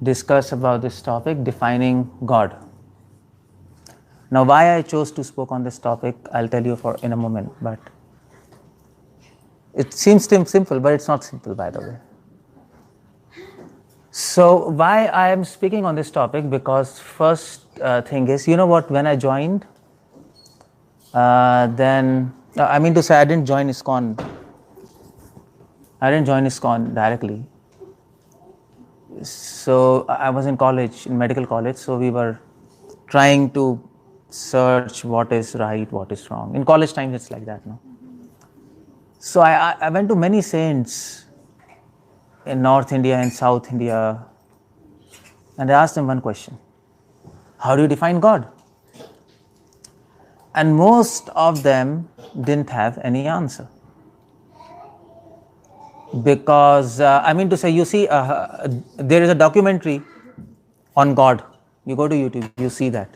discuss about this topic, defining God. Now, why I chose to speak on this topic, I'll tell you in a moment, but it seems simple, but it's not simple, by the way. So, why I am speaking on this topic? Because first thing is, you know what, when I joined, I didn't join ISKCON. I didn't join ISKCON directly. So, I was in college, in medical college, so we were trying to search what is right, what is wrong. In college times, it's like that, no? So, I went to many saints in North India and South India, and I asked them one question: how do you define God? And most of them didn't have any answer. Because, you see, there is a documentary on God. You go to YouTube, you see that.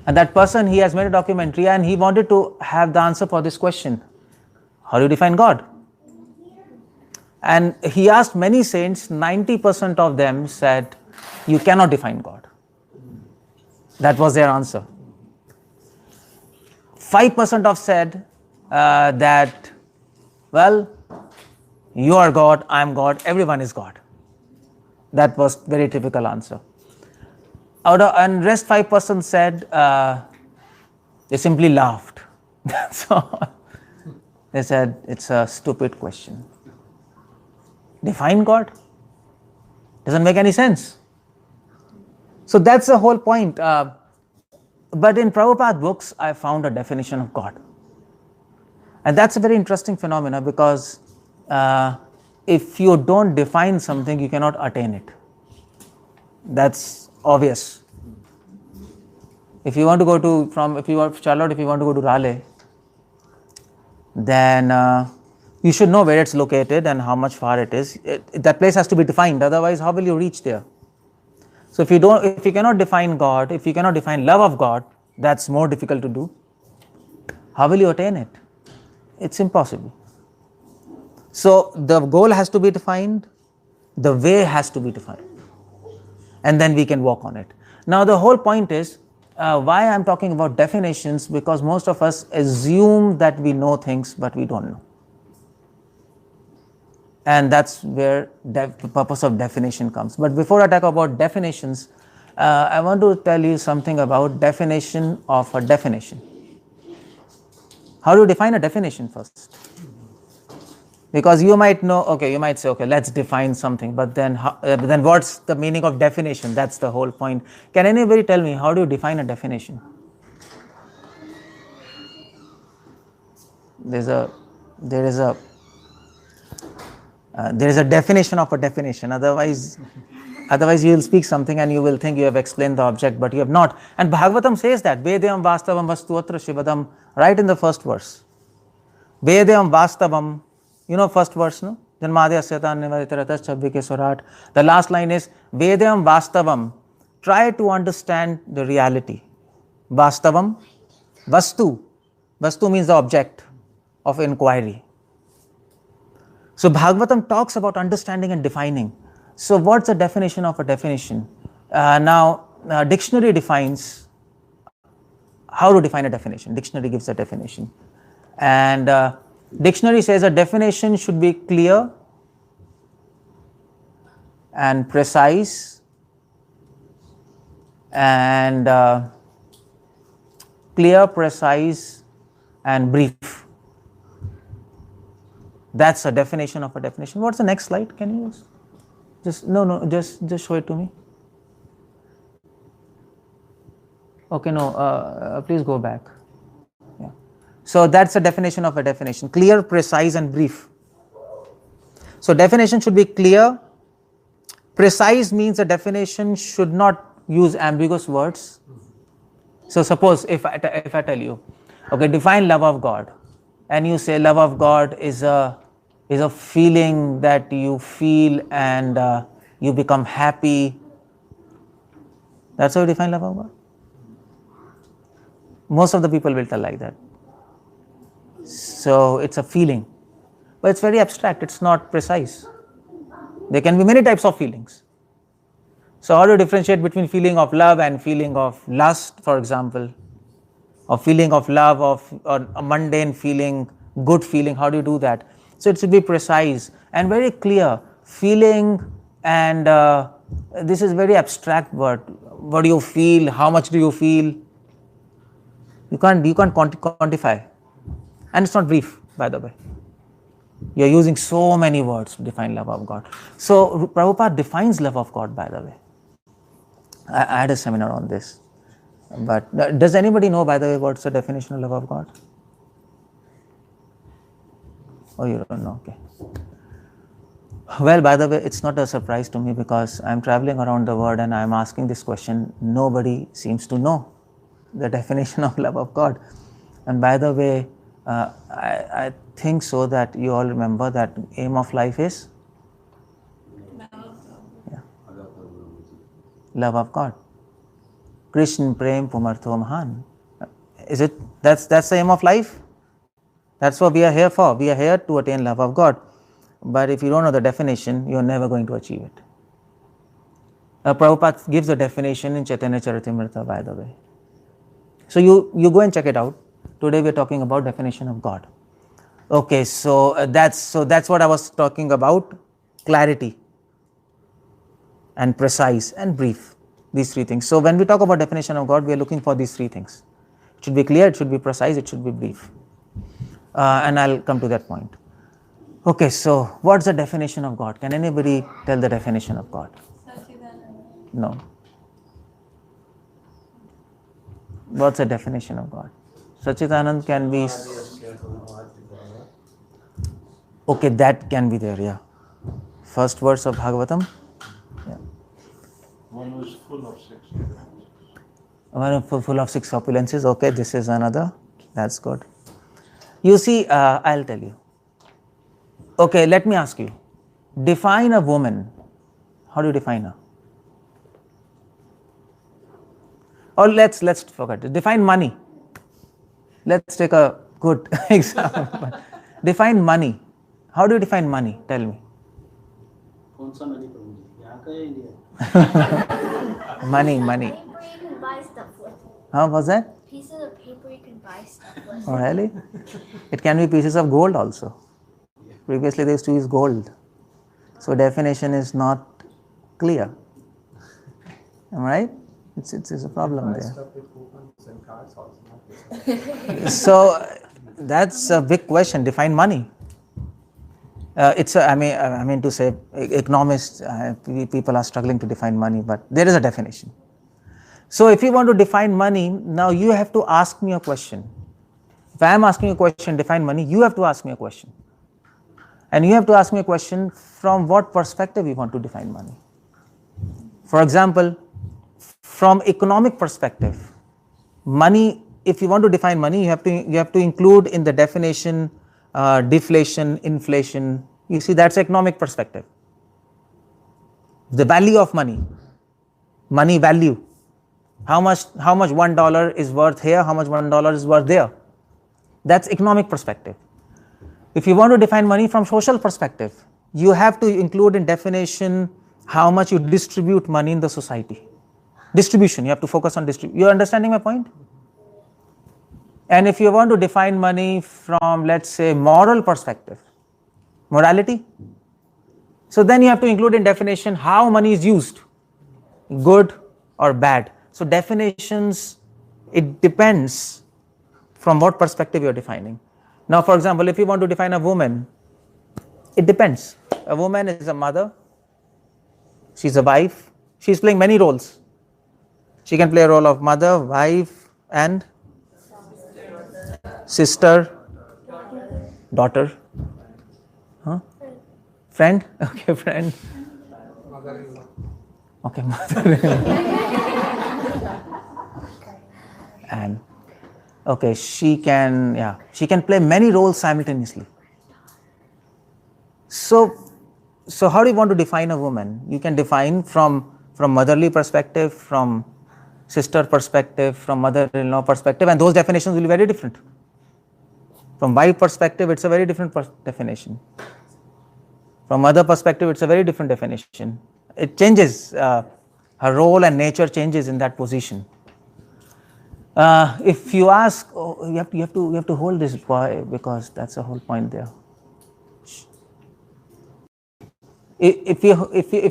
And that person, he has made a documentary and he wanted to have the answer for this question: how do you define God? And he asked many saints, 90% of them said, you cannot define God. That was their answer. 5% of said that, well, you are God, I am God, everyone is God. That was very typical answer. And rest 5% said, they simply laughed. That's all. They said, it's a stupid question. Define God? Doesn't make any sense. So that's the whole point. But in Prabhupada books, I found a definition of God. And that's a very interesting phenomenon, because if you don't define something, you cannot attain it. That's obvious. If you want to go to, if you are Charlotte, if you want to go to Raleigh, then you should know where it's located and how much far it is. That place has to be defined. Otherwise, how will you reach there? So if you cannot define God, if you cannot define love of God, that's more difficult to do. How will you attain it? It's impossible. So the goal has to be defined, the way has to be defined, and then we can walk on it. Now the whole point is, why I'm talking about definitions, because most of us assume that we know things, but we don't know. And that's where the purpose of definition comes. But before I talk about definitions, I want to tell you something about definition of a definition. How do you define a definition first? Because you might know, you might say, let's define something, but then what's the meaning of definition? That's the whole point. Can anybody tell me, how do you define a definition? There is a definition of a definition. Otherwise you will speak something and you will think you have explained the object, but you have not. And Bhagavatam says that, Vedyam vastavam vastu atra shivadam, right in the first verse. Vedyam vastavam, you know first verse, no? Janmadhyasya nivaditaratas 𝗪𝗪𝗀. The last line is, Vedyam vastavam, try to understand the reality. Vastavam, vastu. Vastu means the object of inquiry. So Bhagavatam talks about understanding and defining. So what's the definition of a definition? Dictionary defines how to define a definition. Dictionary gives a definition. And dictionary says a definition should be clear and precise and brief. That's a definition of a definition. What's the next slide? Can you use? Just show it to me. Please go back. Yeah. So that's a definition of a definition. Clear, precise and brief. So definition should be clear. Precise means a definition should not use ambiguous words. So suppose if I tell you, define love of God, and you say love of God is a feeling that you feel and you become happy. That's how you define love of God. Most of the people will tell like that. So it's a feeling, but it's very abstract. It's not precise. There can be many types of feelings. So how do you differentiate between feeling of love and feeling of lust, for example, or feeling of love, or a mundane feeling, good feeling? How do you do that? So it should be precise and very clear. Feeling and this is very abstract word. What do you feel? How much do you feel? You can't quantify, and it's not brief, by the way. You are using so many words to define love of God. So Prabhupada defines love of God, by the way. I had a seminar on this. But does anybody know, by the way, what's the definition of love of God? Oh, you don't know, okay. Well, by the way, it's not a surprise to me because I'm traveling around the world and I'm asking this question. Nobody seems to know the definition of love of God. And by the way, I think so that you all remember that aim of life is? Yeah. Love of God. Krishna Prem Pumartho Mahan. Is it? That's the aim of life? That's what we are here for. We are here to attain love of God. But if you don't know the definition, you are never going to achieve it. Prabhupada gives the definition in Chaitanya Charitamrita, by the way. So you go and check it out. Today we are talking about definition of God. Okay, so that's what I was talking about. Clarity and precise and brief. These three things. So when we talk about definition of God, we are looking for these three things. It should be clear, it should be precise, it should be brief. And I'll come to that point. Okay, so what's the definition of God? Can anybody tell the definition of God? No. What's the definition of God? Sachidanand can be... Okay, that can be there, yeah. First verse of Bhagavatam. Yeah. One was full of six. One full of six opulences. Okay, this is another. That's good. You see, I'll tell you. Okay, let me ask you. Define a woman. How do you define her? Or let's forget it. Define money. Let's take a good example. Define money. How do you define money? Tell me. Money. Paper you can buy stuff with. How was that? Pieces of paper you can buy stuff with. Oh, really? It can be pieces of gold also. Previously they used to use gold. So definition is not clear. Am I right? It's a problem there. So that's a big question. Define money. I mean to say, economists, people are struggling to define money, but there is a definition. So if you want to define money, now you have to ask me a question. If I am asking a question, define money, you have to ask me a question. And you have to ask me a question from what perspective you want to define money. For example, from economic perspective, money, if you want to define money, you have to include in the definition deflation, inflation. You see, that's economic perspective. The value of money value. How much $1 is worth here, how much $1 is worth there. That's economic perspective. If you want to define money from social perspective, you have to include in definition how much you distribute money in the society. Distribution, you have to focus on distribution. You're understanding my point? And if you want to define money from, let's say, moral perspective, morality, so then you have to include in definition how money is used, good or bad. So definitions, it depends from what perspective you're defining. Now, for example, if you want to define a woman, it depends. A woman is a mother, she's a wife, she's playing many roles. She can play a role of mother, wife, and sister, daughter, friend, okay, friend, okay, mother-in-law, and okay, she can play many roles simultaneously. So how do you want to define a woman? You can define from motherly perspective, from sister perspective, from mother-in-law perspective, and those definitions will be very different. From wife perspective, it's a very different definition. From mother perspective, it's a very different definition. It changes Her role and nature changes in that position. If you ask, you have to hold this boy, because that's the whole point there. If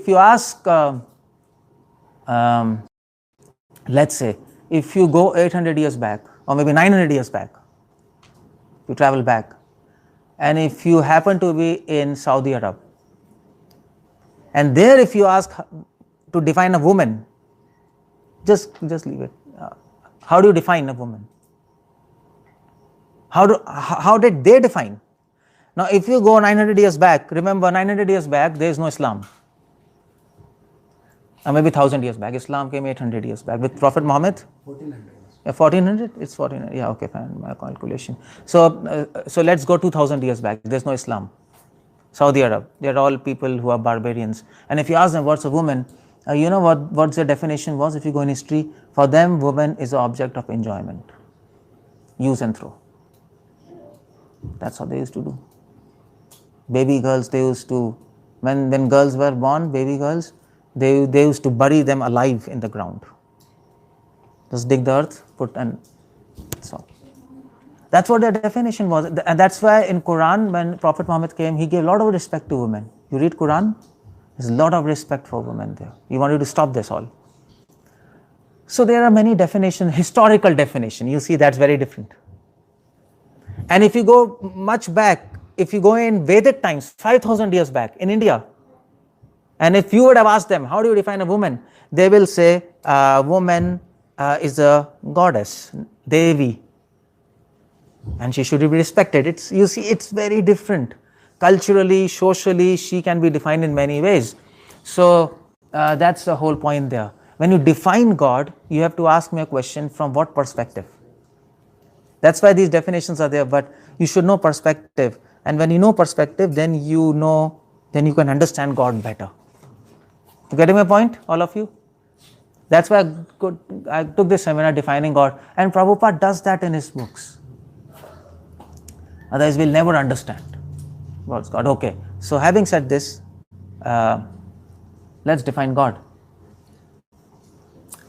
you ask, let's say, if you go 800 years back, or maybe 900 years back, you travel back, and if you happen to be in Saudi Arab, and there if you ask to define a woman, just leave it. How do you define a woman? How did they define? Now, if you go 900 years back, remember 900 years back, there is no Islam. Or maybe 1000 years back. Islam came 800 years back with Prophet Muhammad. 1400. Yeah, 1400? It's 1400. Yeah, okay, fine, my calculation. So let's go 2000 years back. There's no Islam. Saudi Arab, they're all people who are barbarians. And if you ask them what's a woman, you know what their definition was if you go in history? For them, woman is an object of enjoyment. Use and throw. That's what they used to do. Baby girls, they used to, when girls were born, baby girls, they used to bury them alive in the ground. Just dig the earth, and so. That's what their definition was. And that's why in Quran, when Prophet Muhammad came, he gave a lot of respect to women. You read Quran, there's a lot of respect for women there. He wanted to stop this all. So there are many definitions, historical definition. You see, that's very different. And if you go much back, if you go in Vedic times, 5000 years back in India, and if you would have asked them, how do you define a woman? They will say, woman is a goddess, Devi, and she should be respected. You see, it's very different. Culturally, socially, she can be defined in many ways. So that's the whole point there. When you define God, you have to ask me a question, from what perspective? That's why these definitions are there, but you should know perspective. And when you know perspective, then you can understand God better. You getting my point, all of you? That's why I took this seminar, Defining God. And Prabhupada does that in his books. Otherwise, we'll never understand what's God. Okay, so having said this, let's define God.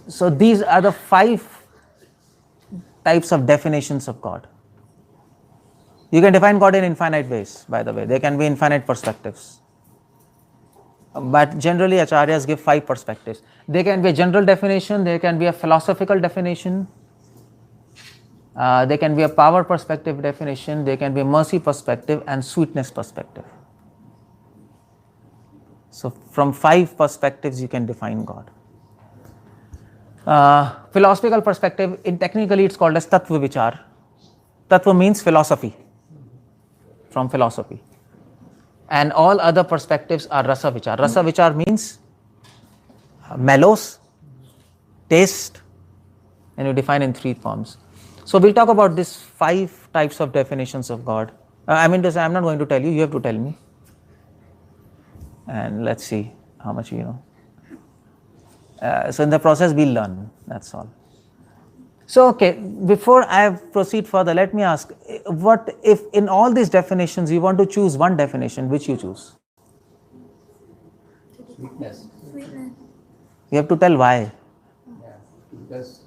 So these are the 5 types of definitions of God. You can define God in infinite ways, by the way. There can be infinite perspectives. But generally, Acharyas give 5 perspectives. There can be a general definition, there can be a philosophical definition, there can be a power perspective definition, there can be a mercy perspective, and sweetness perspective. So from 5 perspectives, you can define God. Philosophical perspective, technically it's called as Tattva Vichar. Tattva means philosophy, from philosophy. And all other perspectives are Rasa Vichar. Rasa Vichar means mellows, taste, and you define in 3 forms. So we'll talk about these 5 types of definitions of God. I mean to say, I'm not going to tell you, you have to tell me. And let's see how much you know. So in the process, we'll learn, that's all. So, okay, before I proceed further, let me ask, what if in all these definitions, you want to choose one definition, which you choose? Sweetness. Sweetness. You have to tell why. Yeah, because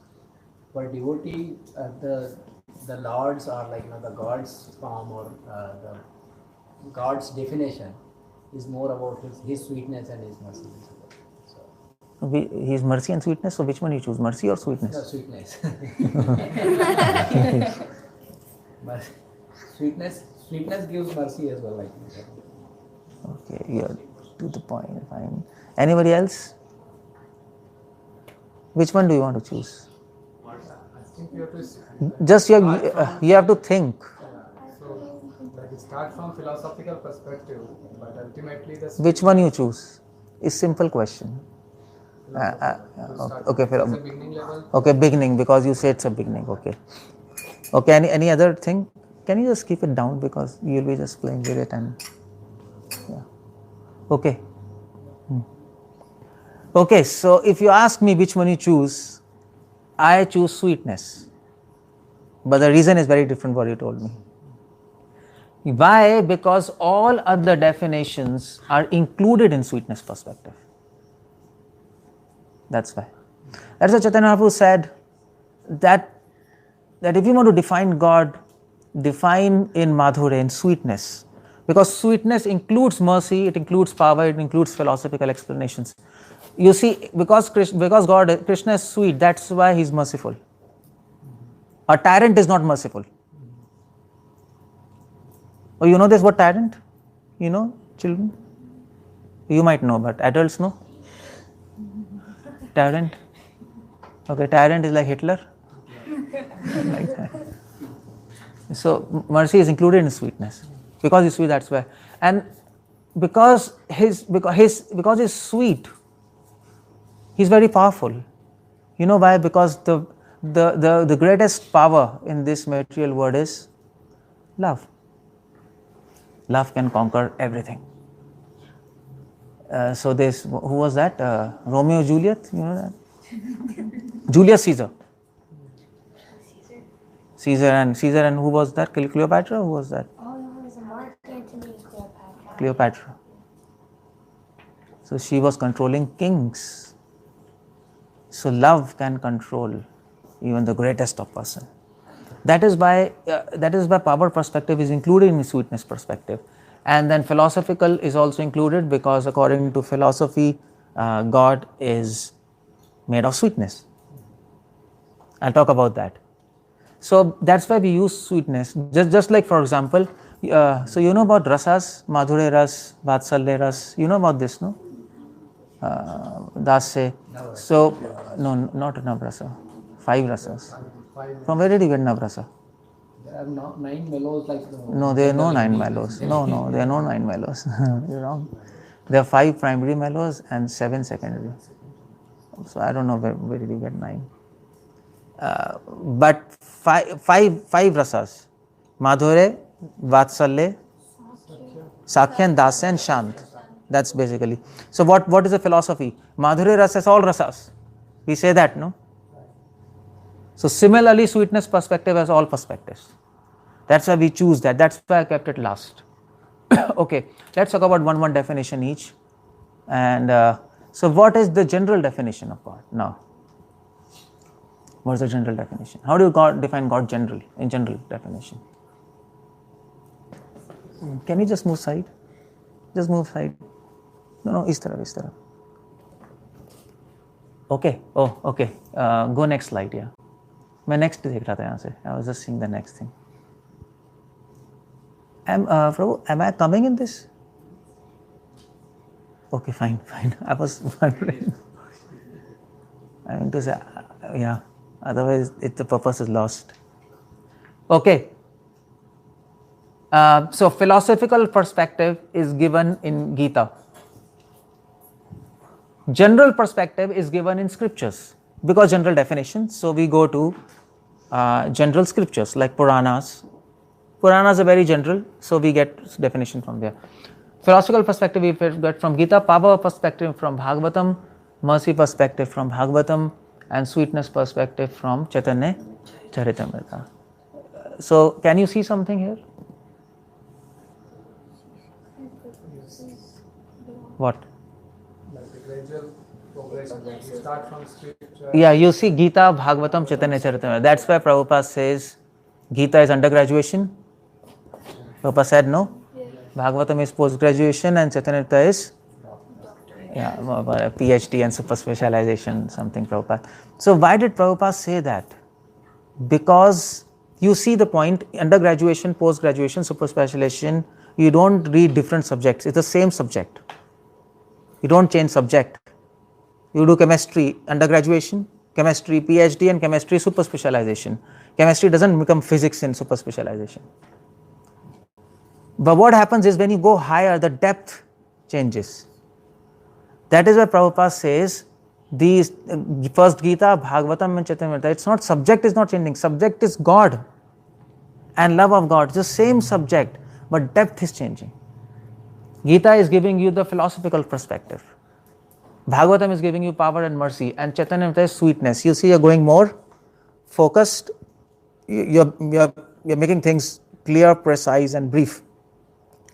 for devotee, the lords are like, the God's form, or the God's definition is more about his sweetness and his mercy. His mercy and sweetness, so which one you choose, mercy or sweetness? No, sweetness. But sweetness gives mercy as well, like. Okay, you're to the point, fine. Anybody else? Which one do you want to choose? I think you have to. Just you have to think. So, like, it starts from philosophical perspective, but ultimately Which one you choose? It's simple question. Okay, beginning level. Okay, beginning, because you say it's a beginning. Okay. Okay, any other thing? Can you just keep it down, because you'll be just playing with it and yeah. Okay. Okay, so if you ask me which one you choose, I choose sweetness. But the reason is very different what you told me. Why? Because all other definitions are included in sweetness perspective. That's why. That's why Chaitanya Mahaprabhu said that if you want to define God, define in Madhurya, in sweetness. Because sweetness includes mercy, it includes power, it includes philosophical explanations. You see, because Krishna is sweet, that's why he is merciful. A tyrant is not merciful. Oh, you know this word tyrant? You know, children? You might know, but adults know? Tyrant? Okay, tyrant is like Hitler? Like that. So, mercy is included in sweetness. Because he's sweet, that's why. And because he's sweet, he's very powerful. You know why? Because the greatest power in this material world is love. Love can conquer everything. So this, who was that? Romeo Juliet, you know that? Julius Caesar. Caesar and who was that? Cleopatra? Who was that? Oh, no, it was Mark Antony Cleopatra. Cleopatra. So she was controlling kings. So love can control even the greatest of person. That is why power perspective is included in sweetness perspective. And then philosophical is also included because according to philosophy, God is made of sweetness. I'll talk about that. So that's why we use sweetness. Just like, for example, so you know about rasas, Madhurya ras, Vatsalya ras. You know about this, no? Dasya. So, no, not Navrasa. 5 rasas. From where did you get Navrasa? There are 9 mellows like... No, there are no 9 mellows. No, there are no 9 mellows. You're wrong. There are 5 primary mellows and 7 secondary. So I don't know where did you get 9. But five rasas. Madhurya, Vatsalya, Sakhya, and Dasya and Shant. That's basically. So what is the philosophy? Madhurya rasa is all rasas. We say that, no? So similarly, sweetness perspective has all perspectives. That's why we choose that. That's why I kept it last. Okay, let's talk about one definition each. And so what is the general definition of God now? What is the general definition? How do you define God generally, in general definition? Can you just move side? Just move side. No, is taraf. Okay, oh, okay. Go next slide, yeah. मैं next देख रहा था यहाँ से. I was just seeing the next thing. Prabhu, am I coming in this? Okay, fine. I was wondering. I mean to say, yeah. Otherwise, the purpose is lost. Okay. So philosophical perspective is given in Gita. General perspective is given in scriptures. Because general definition, so we go to general scriptures like Puranas. Puranas are very general, so we get definition from there. Philosophical perspective we get from Gita, power perspective from Bhagavatam, mercy perspective from Bhagavatam, and sweetness perspective from Chaitanya Charitamrita. So, can you see something here? What? Like the gradual progression. Like you start from scripture. Yeah, you see Gita, Bhagavatam, Chaitanya Charitamrita. That's why Prabhupada says Gita is undergraduation. Prabhupada said no. Bhagavatam is post-graduation and Chaitanya Charitamrita is PhD and super specialization, something Prabhupada. So why did Prabhupada say that? Because you see the point, undergraduation, post-graduation, super specialization, you don't read different subjects. It's the same subject. You don't change subject. You do chemistry, undergraduation, chemistry, PhD, and chemistry, super specialization. Chemistry doesn't become physics in super specialization. But what happens is when you go higher, the depth changes. That is why Prabhupada says, these first Gita, Bhagavatam and Chaitanya, it's not, subject is not changing, subject is God and love of God. It's the same subject, but depth is changing. Gita is giving you the philosophical perspective. Bhagavatam is giving you power and mercy, and Chaitanya is sweetness. You see, you're going more focused, you're making things clear, precise and brief.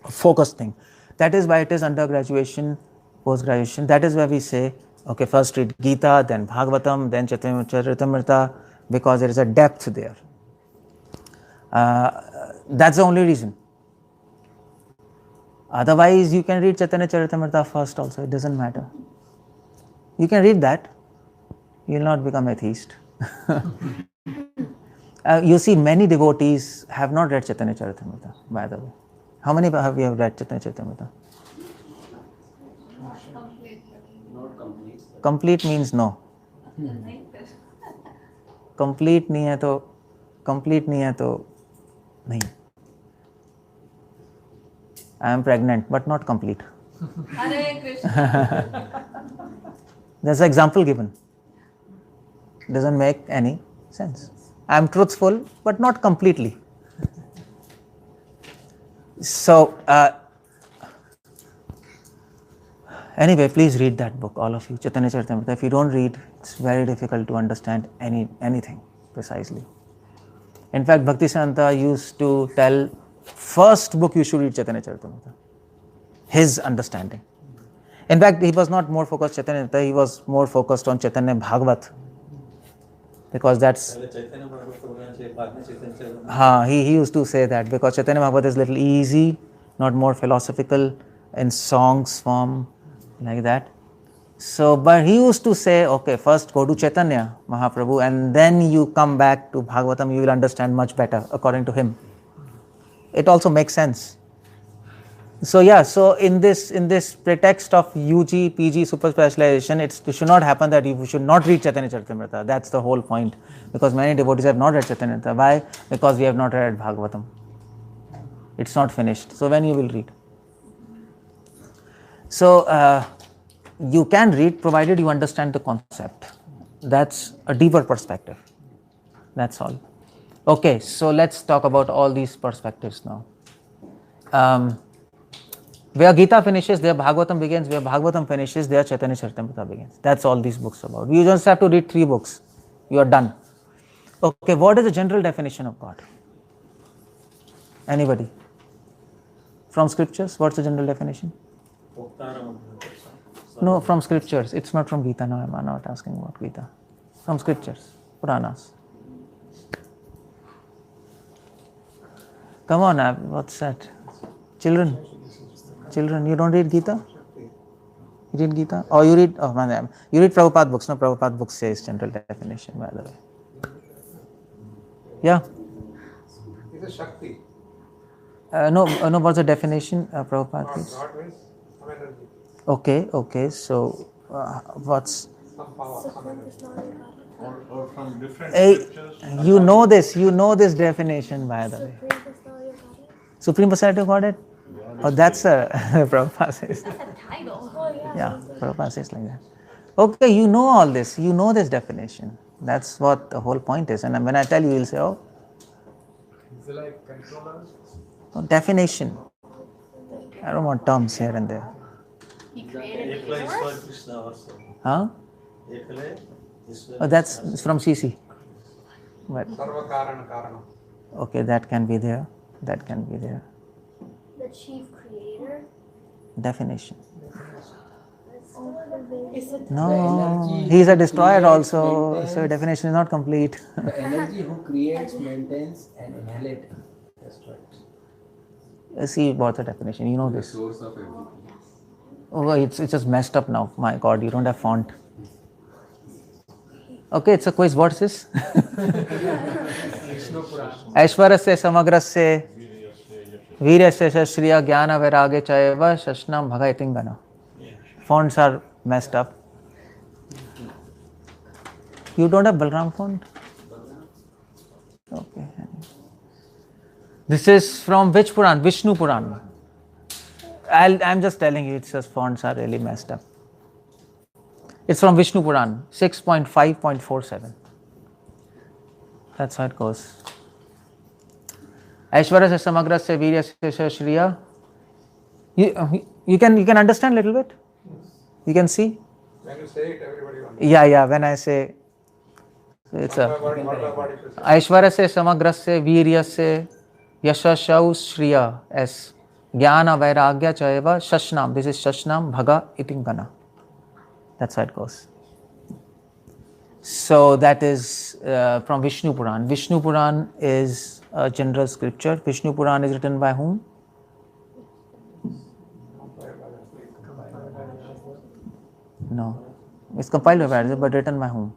Focused thing. That is why it is undergraduation, post-graduation. That is why we say Okay, first read Gita, then Bhagavatam, then Chaitanya Charitamrita, because there is a depth there. That's the only reason. Otherwise, you can read Chaitanya Charitamrita first also, it doesn't matter. You can read that, you will not become atheist. You see, many devotees have not read Chaitanya Charitamrita, by the way. How many have you read Chaitanya Charitamrita? Not complete. Complete means no. Complete नहीं है तो नहीं. I am pregnant, but not complete. Hare Krishna. There's an example given. Doesn't make any sense. I am truthful, but not completely. So, anyway, please read that book, all of you, Chaitanya Charitamrita. If you don't read, it's very difficult to understand anything precisely. In fact, Bhaktisiddhanta used to tell, first book you should read Chaitanya Charitamrita. His understanding. In fact, he was not more focused on Chaitanya Charitamrita, he was more focused on Chaitanya Bhagavat. Because that's... he used to say that, because Chaitanya Bhagavat is a little easy, not more philosophical, in songs form, like that. So, but he used to say, okay, first go to Chaitanya Mahaprabhu and then you come back to Bhagavatam, you will understand much better, according to him. It also makes sense. So yeah, so in this pretext of UG, PG, super specialization, it should not happen that you should not read Chaitanya Charitamrita. That's the whole point. Because many devotees have not read Chaitanya Charitamrita. Why? Because we have not read Bhagavatam. It's not finished. So when you will read? So you can read provided you understand the concept. That's a deeper perspective. That's all. Okay, so let's talk about all these perspectives now. Where Gita finishes, there Bhagavatam begins. Where Bhagavatam finishes, there Chaitanya Charitamrita begins. That's all these books are about. You just have to read 3 books. You are done. Okay, what is the general definition of God? Anybody? From scriptures, what's the general definition? No, from scriptures. It's not from Gita. No, I'm not asking about Gita. From scriptures, Puranas. Come on, what's that? Children, you don't read Gita? You read Gita? Or you read, you read Prabhupada books. No, Prabhupada books says general definition, by the way. Yeah? It's a Shakti. No, what's the definition? Prabhupada God gives? means some energy. Okay, so what's... Some power, some energy. Or from different Hey, scriptures. you know this definition, by the way. Supreme Personality of Godhead? Oh, that's a Prabhupada says. That's a title. Yeah, Prabhupada says like that. Okay, you know all this. You know this definition. That's what the whole point is. And when I tell you, you'll say, oh, Is it like controllers? no, definition. I don't want terms here and there. He created the Ekla is for universe. Krishna also. Huh? Ekla is for Oh, that's from CC. But, Sarva Karana Karana. okay, that can be there. That can be there. The chief creator. Definition. Is it No, energy he's a who destroyer creates, also, maintains. so definition is not complete. The energy who creates, maintains, and inhalates. That's right. See what's the definition, you know this. Source of everything. Oh, it's just messed up now. My God, you don't have font. Okay, it's a quiz. What's this? Vishnu Purana. Aishwarasya samagrasya वीर्यस्य श्रिय ज्ञान वैराग्य चैव शश्नम भगयतिंगना. Fonts are messed up. You don't have Balram font? Okay. This is from which Puran? Vishnu Puran. I'm just telling you, it's just fonts are really messed up. It's from Vishnu Puran, 6.5.47. That's how it goes. Aishwarya se samagra se virya se shriya. You can understand a little bit? You can see? When you say it, everybody wants. Yeah, when I say, it's a Word by word, if you say. Aishwarya se samagra se virya se yashashau shriya s jnana vairagya chaiva shashnam. This is shashnam bhaga itingana. That's how it goes. So that is from Vishnu Puran. Vishnu Puran is a general scripture. Vishnu Puran is written by whom? No. It's compiled by Vyasa, but written by whom?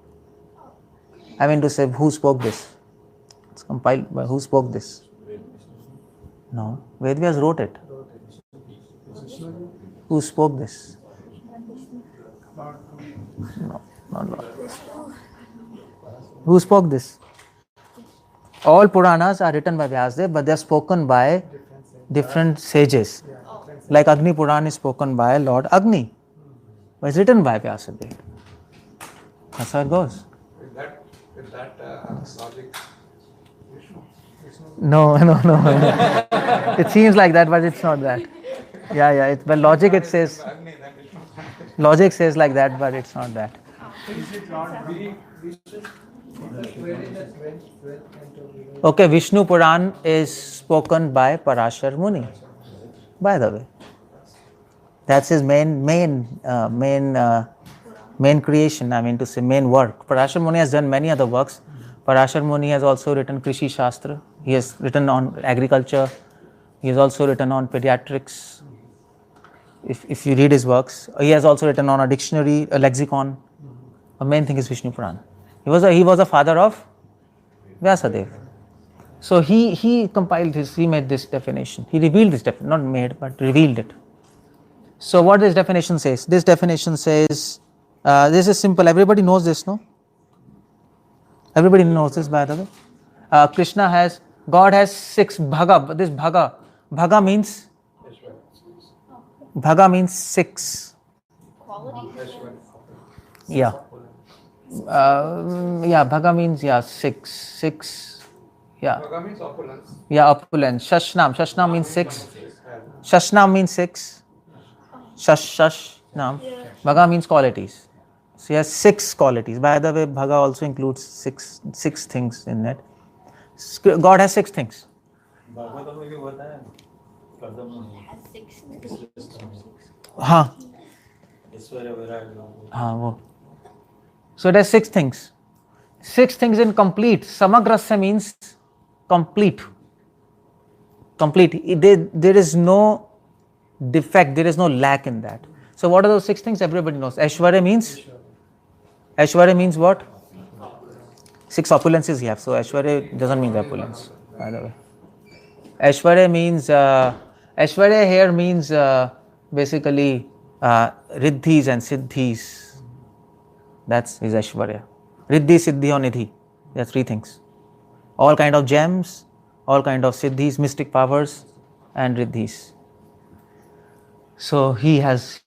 I mean to say, who spoke this? It's compiled by who spoke this? No. Vedvyas wrote it. Who spoke this? No, not Lord. Who spoke this? All Puranas are written by Vyasadeva, but they are spoken by different sages. Like Agni Puran is spoken by Lord Agni, but it's written by Vyasadeva. That's how it goes. With that logic, No. It seems like that, but it's not that. Yeah. But logic it says. Logic says like that, but it's not that. Okay, Vishnu Puran is spoken by Parashar Muni. By the way, that's his main creation. I mean to say, main work. Parashar Muni has done many other works. Parashar Muni has also written Krishi Shastra. He has written on agriculture. He has also written on pediatrics. If you read his works, he has also written on a dictionary, a lexicon. The main thing is Vishnu Puran. He was a father of Vyasadeva. So he compiled this. He made this definition. He revealed this definition, not made, but revealed it. So what this definition says? This definition says, this is simple. Everybody knows this, no? Everybody knows this, by the way. God has 6 bhaga. This bhaga means 6. Qualities? Yeah. Bhaga means 6. Yeah. Bhaga means opulence. Yeah, opulence. Shashnam means 6. Shashnam means 6. Shashnam. Bhaga means qualities. So he has 6 qualities. By the way, Bhaga also includes six things in it. God has 6 things. हाँ वो. So it has 6 things. 6 things in complete. Samagrasya means complete. There is no defect, there is no lack in that. So what are those 6 things? Everybody knows. Aishwarya means what? 6 opulences he has. So Aishwarya doesn't mean opulence, by the way. Aishwarya here means basically riddhis and siddhis. That's his Aishwarya. Riddhi, siddhi or nidhi. There are 3 things. All kind of gems, all kind of siddhis, mystic powers, and riddhis. So he's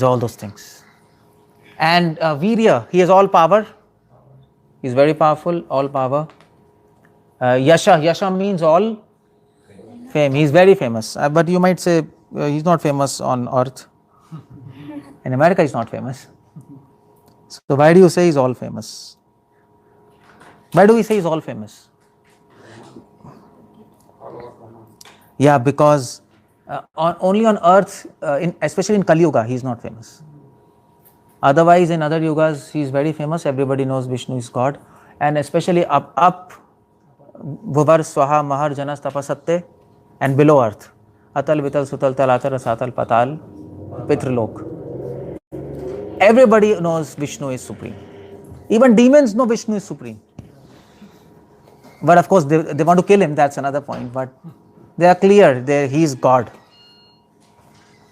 all those things. And Virya, he has all power. He's very powerful, all power. Yasha means all fame. He's very famous. But you might say he's not famous on earth. In America, he's not famous. So why do you say he's all famous? Why do we say he's all famous? Yeah, because only on earth, especially in Kali Yuga, he's not famous. Otherwise, in other yugas, he's very famous. Everybody knows Vishnu is God. And especially up Bhuvar, Swaha, Mahar, Janas, Tapasatte, and below earth. Atal, Vital, Sutal, Talatar, Satal, Patal, Pitralok. Everybody knows Vishnu is supreme. Even demons know Vishnu is supreme. But of course, they want to kill him, that's another point. But they are clear, he is God.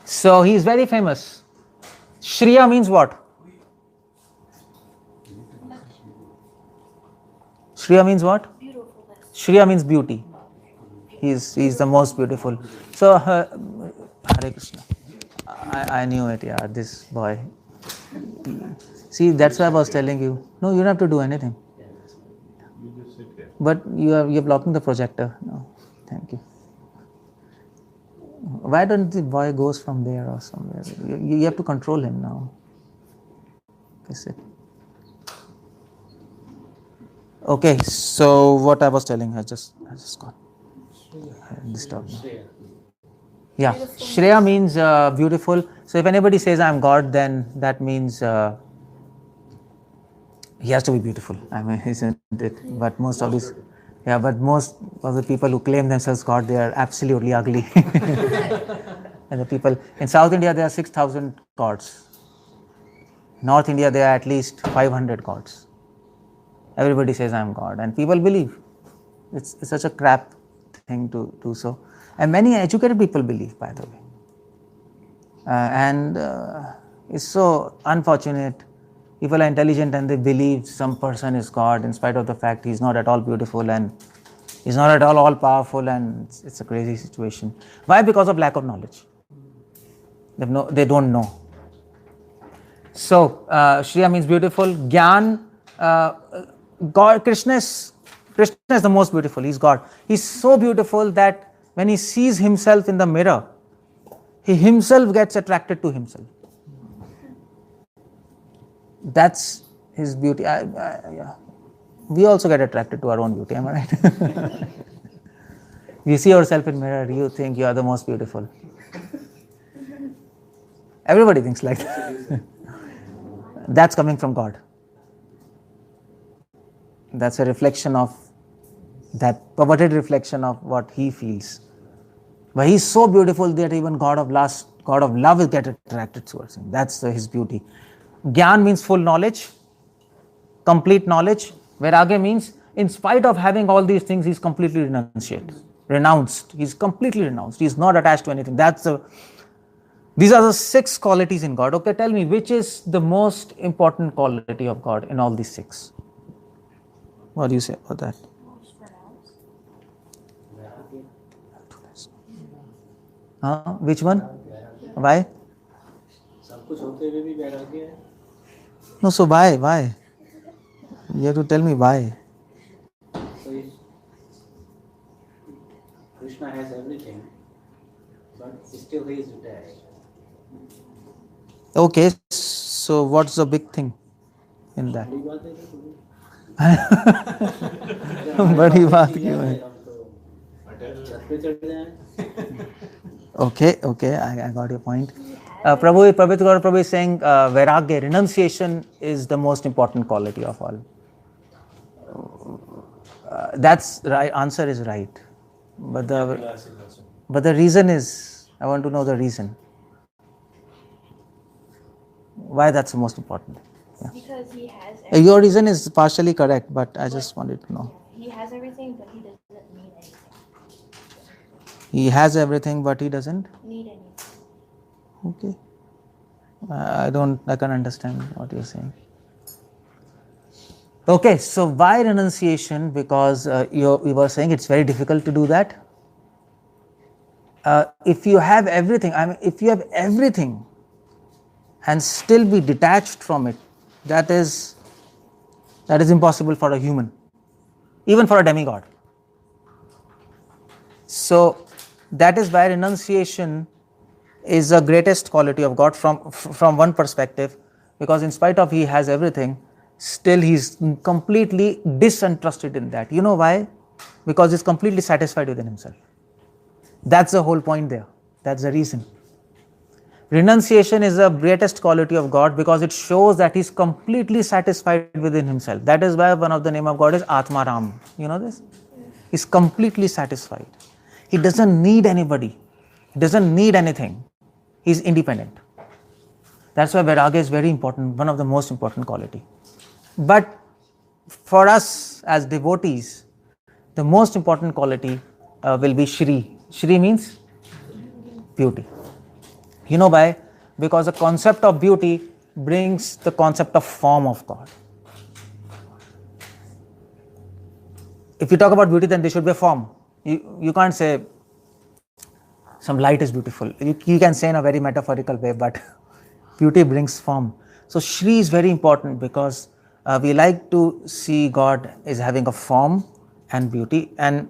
So he is very famous. Shriya means what? Shriya means what? Beautifulness. Shriya means beauty. He is the most beautiful. So, Hare Krishna. I knew it, yeah, this boy. See, that's why I was telling you. No, you don't have to do anything. But you're blocking the projector. No, thank you. Why don't the boy goes from there or somewhere? You have to control him now. Okay, sit. Okay, so what I was telling, I just got disturbed. Yeah, Shreya means beautiful. So if anybody says I'm God, then that means he has to be beautiful. I mean, isn't it? But most of these, but most of the people who claim themselves God, they are absolutely ugly. And the people in South India, there are 6,000 gods. North India, there are at least 500 gods. Everybody says I'm God, and people believe. It's such a crap thing to do so. And many educated people believe, by the way. It's so unfortunate. People are intelligent and they believe some person is God in spite of the fact he's not at all beautiful and he's not at all powerful, and it's a crazy situation. Why? Because of lack of knowledge. They don't know. So, Shriya means beautiful. Gyan, God, Krishna is the most beautiful. He's God. He's so beautiful that when he sees himself in the mirror, he himself gets attracted to himself. That's his beauty. Yeah. We also get attracted to our own beauty, am I right? You see yourself in mirror, you think you are the most beautiful. Everybody thinks like that. That's coming from God. That's a reflection of that perverted reflection of what he feels. But he's so beautiful that even God of love will get attracted towards him. That's his beauty. Gyan means full knowledge, complete knowledge. Vairagya means in spite of having all these things, he's completely renounced. He's completely renounced. He's not attached to anything. These are the 6 qualities in God. Okay, tell me, which is the most important quality of God in all these 6? What do you say about that? Which one? Why? No, so why? You have to tell me why. So if Krishna has everything, but still he is detached. Okay, so what's the big thing in that? बड़ी बात क्यों है? Okay, I got your point. Prabhu is saying Vairagya, renunciation is the most important quality of all. That's right. Answer is right, but the reason is, I want to know the reason. Why that's the most important? Yeah. Because he has everything. Your reason is partially correct, but I just wanted to know. He has everything, but he doesn't need anything. He has everything, but he doesn't Need anything. Okay. I can understand what you're saying. Okay, so why renunciation? Because you were saying it's very difficult to do that. If you have everything, and still be detached from it, that is impossible for a human, even for a demigod. So that is why renunciation is the greatest quality of God from one perspective, because in spite of he has everything, still he's completely disinterested in that. You know why? Because he's completely satisfied within himself. That's the whole point there. That's the reason. Renunciation is the greatest quality of God because it shows that he's completely satisfied within himself. That is why one of the name of God is Atmaram. You know this? He's completely satisfied. He doesn't need anybody. He doesn't need anything. He's independent. That's why Vairagya is very important, one of the most important quality. But for us as devotees, the most important quality will be Shri. Shri means beauty. You know why? Because the concept of beauty brings the concept of form of God. If you talk about beauty, then there should be a form. You can't say some light is beautiful. You can say in a very metaphorical way, but beauty brings form. So Shri is very important because we like to see God is having a form and beauty, and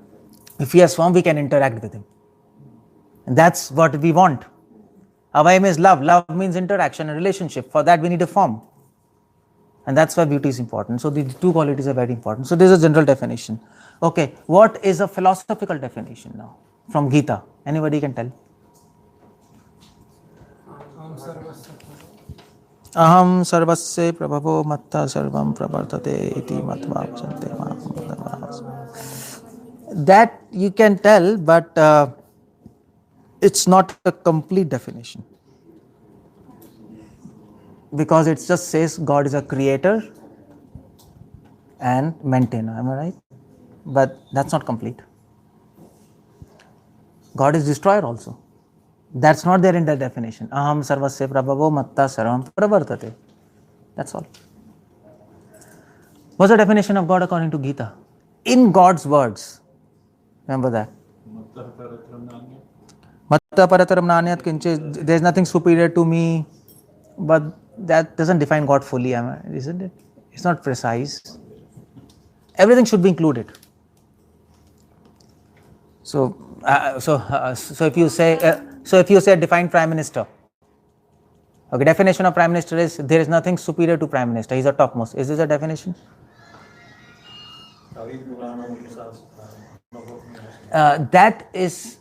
if he has form, we can interact with him. And that's what we want. Our aim is love. Love means interaction and relationship. For that, we need a form. And that's why beauty is important. So these two qualities are very important. So this is a general definition. Okay, what is a philosophical definition now from Gita? Anybody can tell? Aham sarvasya prabhavo matta sarvam pravartate iti matva bhajante mam. That you can tell, but it's not a complete definition. Because it just says God is a creator and maintainer, am I right? But that's not complete. God is destroyer also. That's not there in the definition. Aham sarvasya prabhavo matta sarvam pravartate. That's all. What's the definition of God according to Gita? In God's words. Remember that. Matta parataram nanyat kinche. There's nothing superior to me. But that doesn't define God fully, isn't it? It's not precise. Everything should be included. So if you say define Prime Minister, okay, definition of Prime Minister is there is nothing superior to Prime Minister. He's a topmost. Is this a definition? That is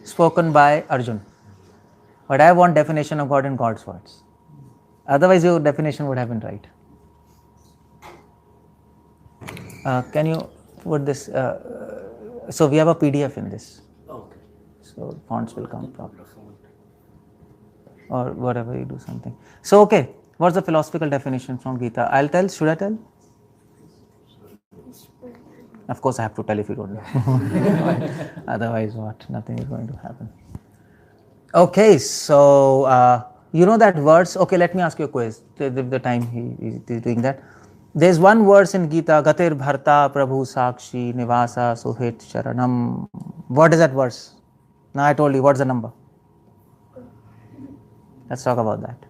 spoken by Arjun. But I want definition of God in God's words. Otherwise, your definition would have been right. Can you put this? So we have a PDF in this. Okay. So fonts will come properly. Or whatever you do something. So okay, what's the philosophical definition from Gita? I'll tell. Should I tell? Of course, I have to tell if you don't know. Otherwise, what? Nothing is going to happen. Okay, so you know that verse. Okay, let me ask you a quiz. The time he is doing that. There's one verse in Gita, Gatir Bharta Prabhu Sakshi Nivasa Suhit Sharanam. What is that verse? Now I told you, what's the number? Let's talk about that.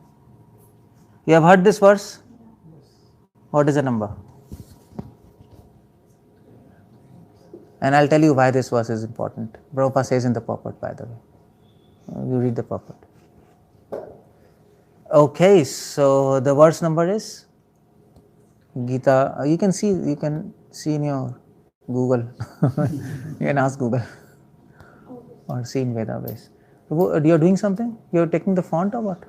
You have heard this verse? What is the number? And I'll tell you why this verse is important. Prabhupada says in the purport, by the way. You read the purport. Okay, so the verse number is Gita. You can see in your Google. You can ask Google or see in Veda base. You're doing something? You're taking the font or what?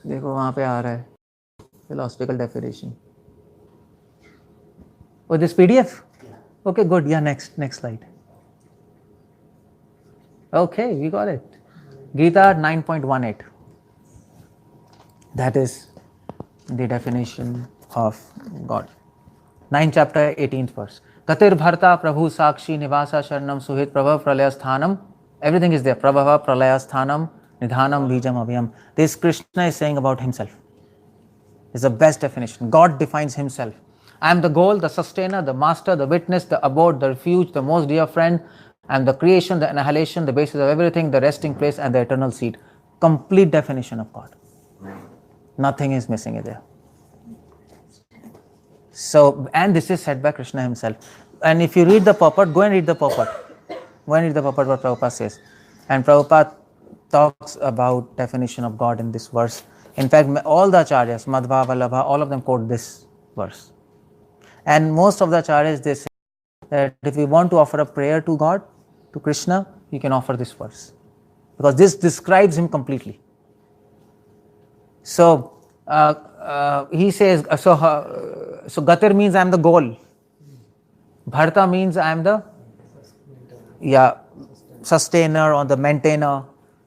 देखो वहाँ पे आ रहा है philosophical definition. Oh, this PDF? Okay, good. Yeah, next slide. Okay, we got it. Gita 9.18. That is the definition of God. 9th chapter, 18th verse. Katir Bharta Prabhu Sakshi Nivasa Sharanam Suhit Prabhav Pralaya Sthanam. Everything is there. Prabhava Pralaya Sthanam Nidhanam Bijam Abhyam. This Krishna is saying about himself. It's the best definition. God defines himself. I am the goal, the sustainer, the master, the witness, the abode, the refuge, the most dear friend. I am the creation, the annihilation, the basis of everything, the resting place and the eternal seat. Complete definition of God. Nothing is missing in there. So, and this is said by Krishna himself. And if you read the purport, go and read the purport. Go and read the purport what Prabhupada says. And Prabhupada talks about definition of God in this verse. In fact, all the acharyas, Madhva, Vallabha, all of them quote this verse. And most of the acharyas, they say that if you want to offer a prayer to God, to Krishna, you can offer this verse. Because this describes him completely. So, he says, so Gatir means I am the goal. Bharta means I am the sustainer or the maintainer.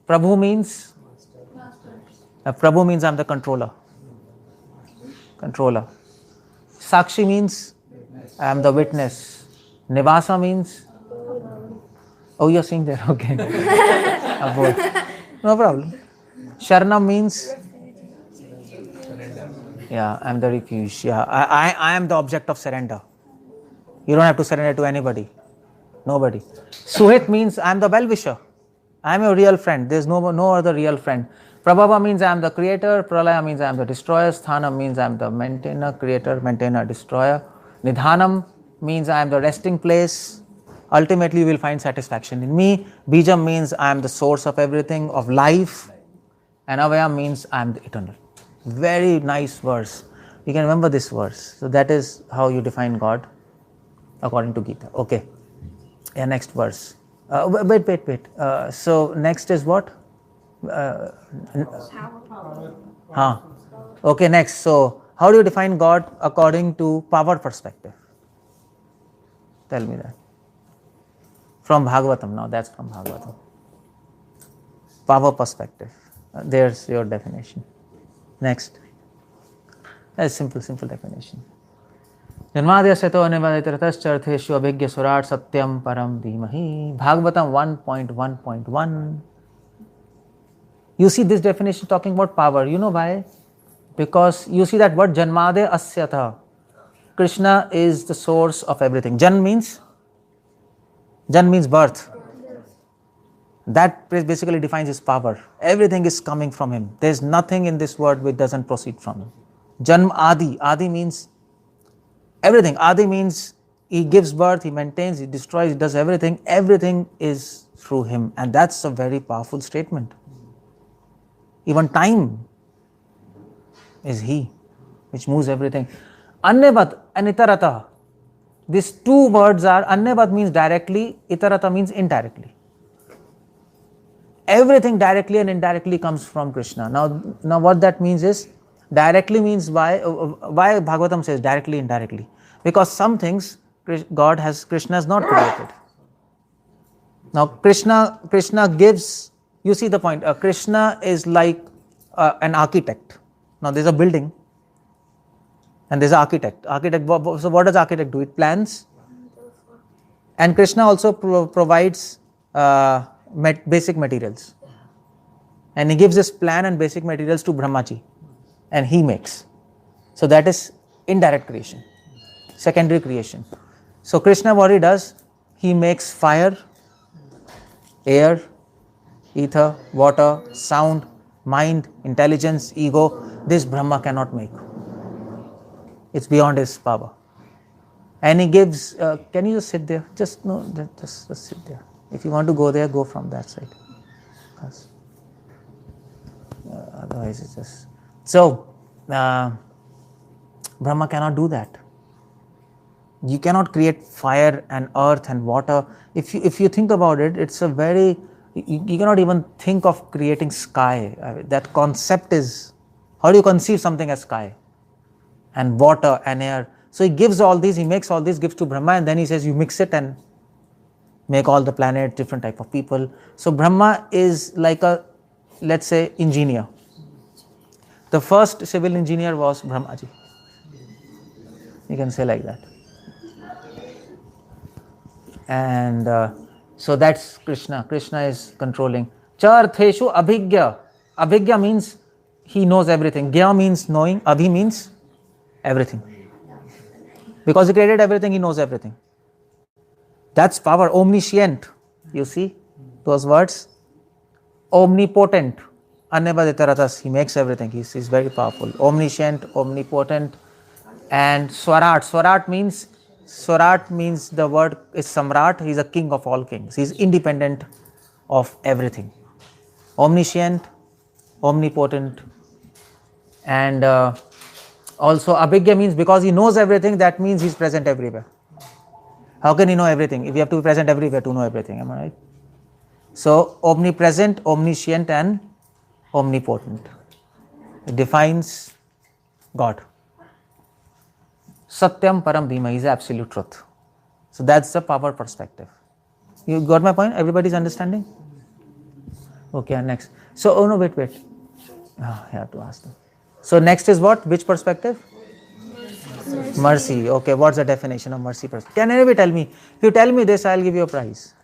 Prabhu means I am the controller. Sakshi means I am the witness. Nivasa means you're seeing there, okay. No problem. Sharanam means I am the refuge. I am the object of surrender. You don't have to surrender to anybody. Nobody. Suhit means I am the well-wisher. I am your real friend. There is no other real friend. Prabhava means I am the creator. Pralaya means I am the destroyer. Sthanam means I am the maintainer, creator, maintainer, destroyer. Nidhanam means I am the resting place. Ultimately, you will find satisfaction in me. Bijam means I am the source of everything, of life. And Avayam means I am the eternal. Very nice verse. You can remember this verse. So that is how you define God according to Gita. Okay. Next verse. Wait. So next is what? Huh. Okay, next. So how do you define God according to power perspective? Tell me that. From Bhagavatam. Now that's from Bhagavatam. Power perspective. There's your definition. Next. That's simple definition. Janmadhyasyato anivaditartascha abhigya surat satyam param dhimahi. Bhagavatam 1.1.1. You see this definition talking about power. You know why? Because you see that word Janmadya asyata. Krishna is the source of everything. Jan means birth. That basically defines his power. Everything is coming from him. There is nothing in this world which doesn't proceed from him. Janm Adi. Adi means everything. Adi means he gives birth, he maintains, he destroys, he does everything. Everything is through him. And that's a very powerful statement. Even time is he, which moves everything. Anyavat and itarata. These two words are, Anyavat means directly, itarata means indirectly. Everything directly and indirectly comes from Krishna. Now what that means is, directly means why Bhagavatam says directly, indirectly. Because some things Krishna has not created. Now Krishna gives, you see the point, Krishna is like an architect. Now there's a building and there's an architect. So what does architect do? It plans. And Krishna also provides basic materials. And he gives this plan and basic materials to Brahmaji. And he makes. So that is indirect creation. Secondary creation. So Krishna what he does? He makes fire, air, ether, water, sound, mind, intelligence, ego. This Brahma cannot make. It's beyond his power. And he gives, can you just sit there? Just sit there. If you want to go there, go from that side. Because, otherwise it's just... So, Brahma cannot do that. You cannot create fire and earth and water. If you think about it, it's a very... You cannot even think of creating sky. That concept is... How do you conceive something as sky? And water and air. So he gives all these, he makes all these, gives to Brahma, and then he says, you mix it and make all the planets, different type of people. So Brahma is like a, let's say, engineer. The first civil engineer was Brahmaji. You can say like that. And so that's Krishna. Krishna is controlling. Chartheshu abhigya. Abhigya means he knows everything. Gya means knowing. Abhi means everything. Because he created everything, he knows everything. That's power. Omniscient. You see those words? Omnipotent. Anyabaditaratas. He makes everything. He's very powerful. Omniscient, omnipotent. And Swarat. Swarat means the word is Samrat. He's a king of all kings. He's independent of everything. Omniscient, omnipotent. And also Abhigya means because he knows everything, that means he's present everywhere. How can he know everything? If you have to be present everywhere to know everything, am I right? So omnipresent, omniscient and omnipotent. It defines God. Satyam Param Dhima is absolute truth. So that's the power perspective. You got my point? Everybody's understanding? Okay, next. So, oh no, wait. I have to ask them. So next is what? Which perspective? Mercy. Okay, what's the definition of mercy perspective? Can anybody tell me? If you tell me this, I'll give you a prize.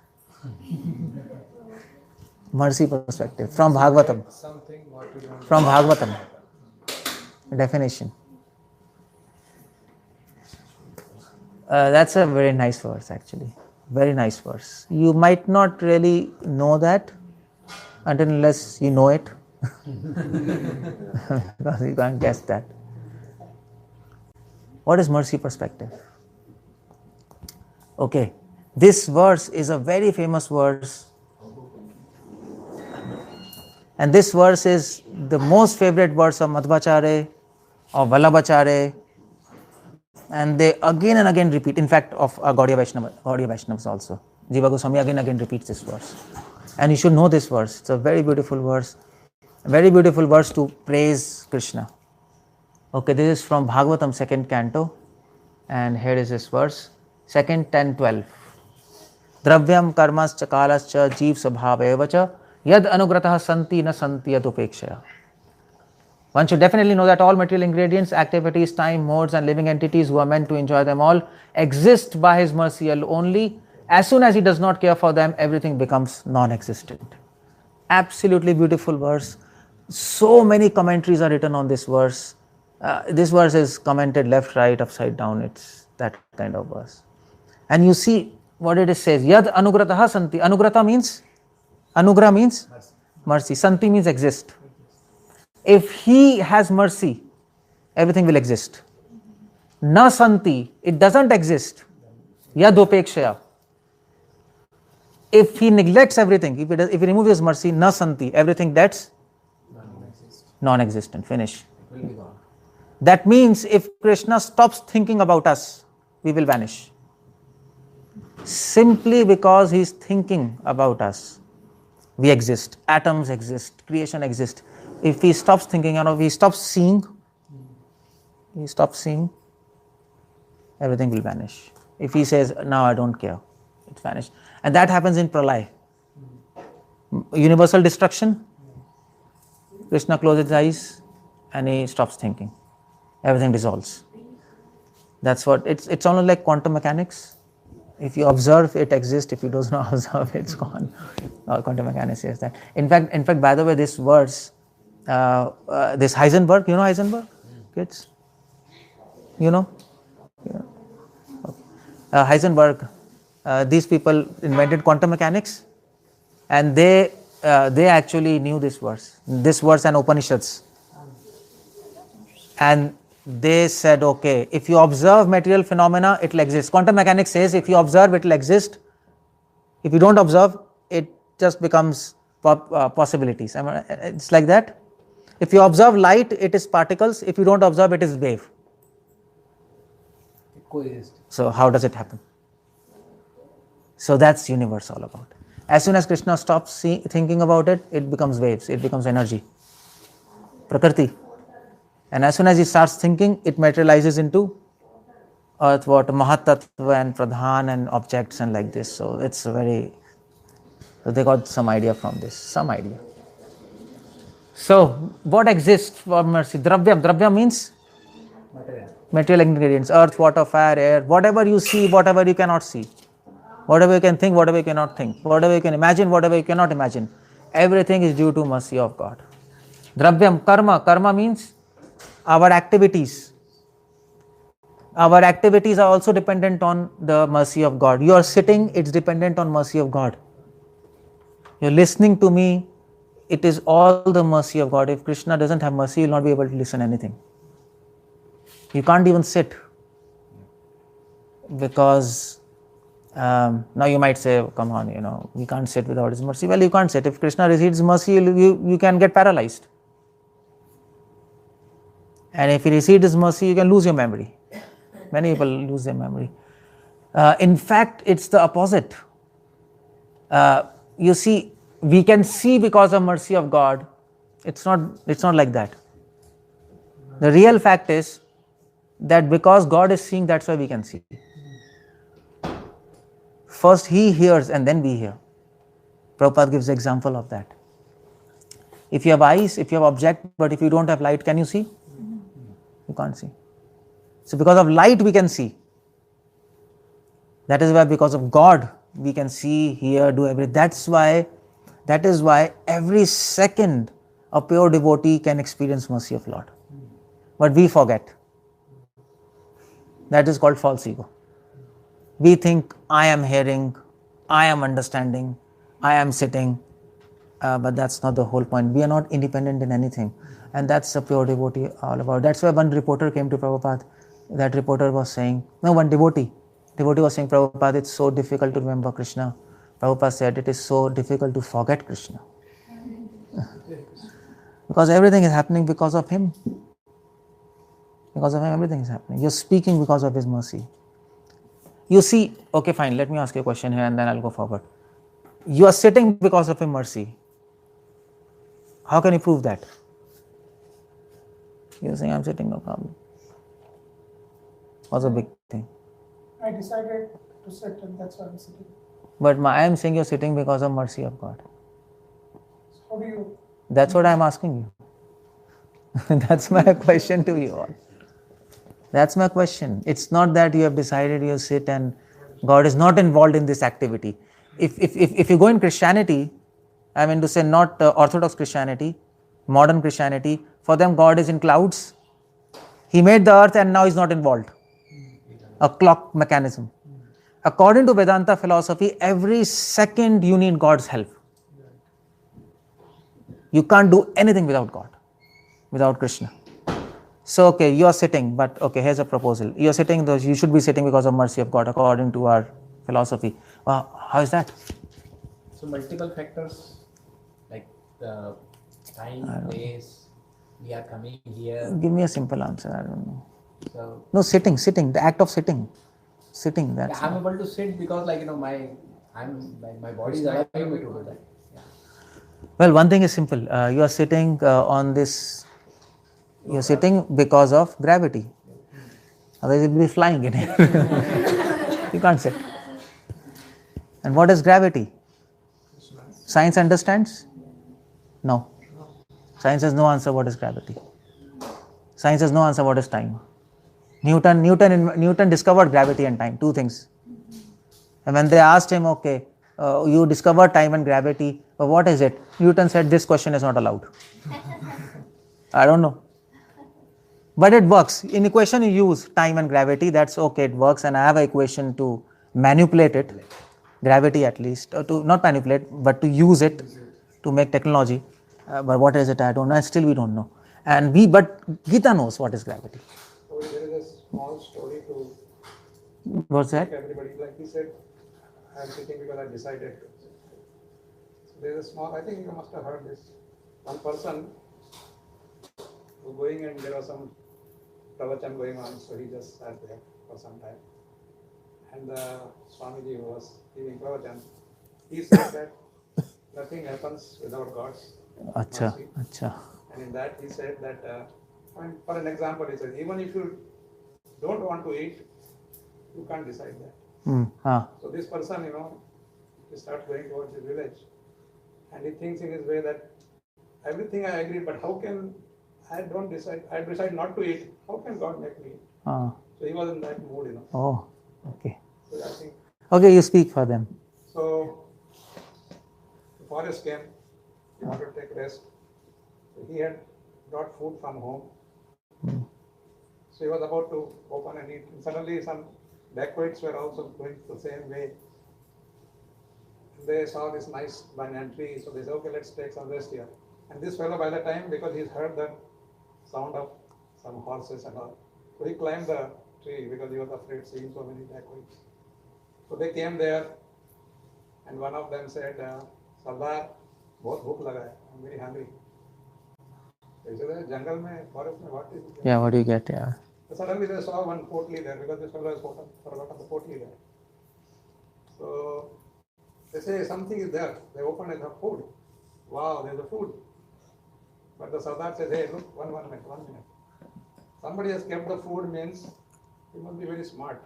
Mercy perspective from Bhagavatam. From Bhagavatam. Definition. That's a very nice verse actually. Very nice verse. You might not really know that unless you know it. Because you can't guess that. What is mercy perspective? Okay, this verse is a very famous verse. And this verse is the most favorite verse of Madhvacharya, of Vallabhacharya, and they again and again repeat, in fact of Gaudiya Vaishnavas also. Jiva Goswami again repeats this verse. And you should know this verse. It's a very beautiful verse. A very beautiful verse to praise Krishna. Okay, this is from Bhagavatam 2nd canto. And here is this verse. 2nd 10:12. Dravyam karmascha kalascha jeev sabhavevacha yad anugratah santi na santi yad upekshaya. One should definitely know that all material ingredients, activities, time, modes and living entities who are meant to enjoy them all exist by His mercy only. As soon as He does not care for them, everything becomes non-existent. Absolutely beautiful verse. So many commentaries are written on this verse. This verse is commented left, right, upside down. It's that kind of verse. And you see what it says. Yad anugrataha santi. Anugrata means? Anugra means? Mercy. Santi means exist. If He has mercy, everything will exist. Na santi, it doesn't exist. Yad upekshaya. If He neglects everything, if He removes His mercy, na santi, everything that's non-existent. Finish. Will be gone. That means if Krishna stops thinking about us, we will vanish. Simply because He is thinking about us, we exist. Atoms exist. Creation exists. If He stops thinking, He stops seeing, everything will vanish. If He says, now I don't care, it's vanished. And that happens in pralay. Universal destruction. Krishna closes his eyes and He stops thinking. Everything dissolves. That's what, it's almost like quantum mechanics. If you observe, it exists. If you do not observe, it's gone. Quantum mechanics says that. In fact, by the way, this verse, this Heisenberg, you know Heisenberg? Kids? You know? Yeah. Okay. Heisenberg, these people invented quantum mechanics, and they actually knew this verse and Upanishads. And they said, okay, if you observe material phenomena, it will exist. Quantum mechanics says if you observe, it will exist. If you don't observe, it just becomes possibilities. It's like that. If you observe light, it is particles. If you don't observe, it is wave. Coexist. So how does it happen? So that's universe all about. As soon as Krishna stops thinking about it, it becomes waves, it becomes energy. Prakriti. And as soon as he starts thinking, it materializes into earth, water, Mahatattva and Pradhan and objects and like this. So it's so they got some idea from this, some idea. So what exists for mercy? Dravyam. Dravyam means? Material ingredients, earth, water, fire, air, whatever you see, whatever you cannot see. Whatever you can think, whatever you cannot think. Whatever you can imagine, whatever you cannot imagine. Everything is due to mercy of God. Dravyam, karma. Karma means our activities. Our activities are also dependent on the mercy of God. You are sitting, it's dependent on mercy of God. You're listening to me, it is all the mercy of God. If Krishna doesn't have mercy, you'll not be able to listen anything. You can't even sit. Because now you might say, come on, we can't sit without His mercy. Well, you can't sit. If Krishna recedes mercy, you can get paralyzed. And if He recedes His mercy, you can lose your memory. Many people lose their memory. In fact, it's the opposite. You see, we can see because of mercy of God. It's not like that. The real fact is that because God is seeing, that's why we can see. First He hears and then we hear. Prabhupada gives the example of that. If you have eyes, if you have object, but if you don't have light, can you see? You can't see. So because of light we can see. That is why because of God we can see, hear, do everything. That is why every second a pure devotee can experience mercy of Lord. But we forget. That is called false ego. We think I am hearing, I am understanding, I am sitting, but that's not the whole point. We are not independent in anything, and that's a pure devotee all about. That's why one reporter came to Prabhupada. That reporter was saying, one devotee was saying, Prabhupada, it's so difficult to remember Krishna. Prabhupada said, it is so difficult to forget Krishna. Because everything is happening because of Him. Because of Him, everything is happening. You're speaking because of His mercy. You see, okay, fine, let me ask you a question here and then I'll go forward. You are sitting because of a mercy. How can you prove that? You're saying, I'm sitting, no problem. What's a big thing? I decided to sit and that's why I'm sitting. But I am saying you're sitting because of mercy of God. So how do you? That's what I'm asking you. That's my question to you all. That's my question. It's not that you have decided you sit and God is not involved in this activity. If you go in Christianity, I mean to say not Orthodox Christianity, modern Christianity, for them God is in clouds. He made the earth and now is not involved. A clock mechanism. According to Vedanta philosophy, every second you need God's help. You can't do anything without God, without Krishna. So, okay, you are sitting, but okay, here's a proposal. You are sitting, you should be sitting because of mercy of God, according to our philosophy. How is that? So multiple factors like the time, place, we are coming here. Give me a simple answer, I don't know. So No, sitting, the act of sitting. Sitting, that's I'm able to sit because my body is allowing me to do that. Yeah. Well, one thing is simple. You are sitting on this, you are sitting because of gravity. Otherwise, you will be flying in it. You can't sit. And what is gravity? Science understands? No. Science has no answer what is gravity. Science has no answer what is time. Newton discovered gravity and time, two things. And when they asked him, okay, you discovered time and gravity, but what is it? Newton said, this question is not allowed. I don't know. But it works. In equation you use time and gravity, that's okay, it works, and I have an equation to manipulate it, gravity at least, to not manipulate, but to use it to make technology. But what is it? I don't know, and still we don't know. But Gita knows what is gravity. So there is a small story to What's that? everybody. Like he said, I'm sitting because I decided to. So there's a small, I think you must have heard this. One person was going and there was some pravachan going on, so he just sat there for some time. And the Swamiji who was giving pravachan, he said that nothing happens without God's mercy. Acha. And in that he said that, for an example, he said, even if you don't want to eat, you can't decide that. So this person, he starts going towards his village and he thinks in his way that everything I agree, but how can I decide not to eat? How can God make me eat? So he was in that mood, Oh, okay. So I think. Okay, you speak for them. So the forest came, he wanted to take rest. So he had brought food from home. So he was about to open and eat. And suddenly some dacoits were also going the same way. They saw this nice banyan tree, so they said, okay, let's take some rest here. And this fellow, by the time, because he's heard the sound of some horses and all, so he climbed the tree because he was afraid seeing so many dacoits. So they came there, and one of them said, Sardar, bahut bhook laga hai, I'm very hungry. They said, jungle mein, forest mein, what is it? Yeah, what do you get? Yeah. So suddenly they saw one potli there because this fellow has forgotten the potli there. So they say something is there. They open it, have food. Wow, there's a food. But the Sardar said, hey, look, one minute. Somebody has kept the food means he must be very smart.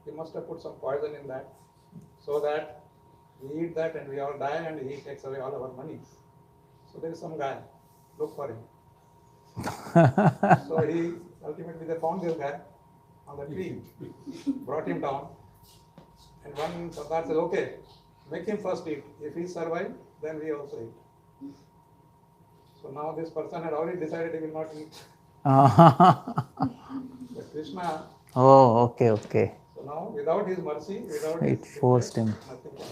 He must have put some poison in that so that we eat that and we all die and he takes away all our money. So there is some guy, look for him. So ultimately they found this guy on the tree, brought him down, and one Sardar said, okay, make him first eat. If he survives, then we also eat. So now this person had already decided he will not eat. But Krishna. Oh, okay. So now without his mercy, without it his forced him. nothing can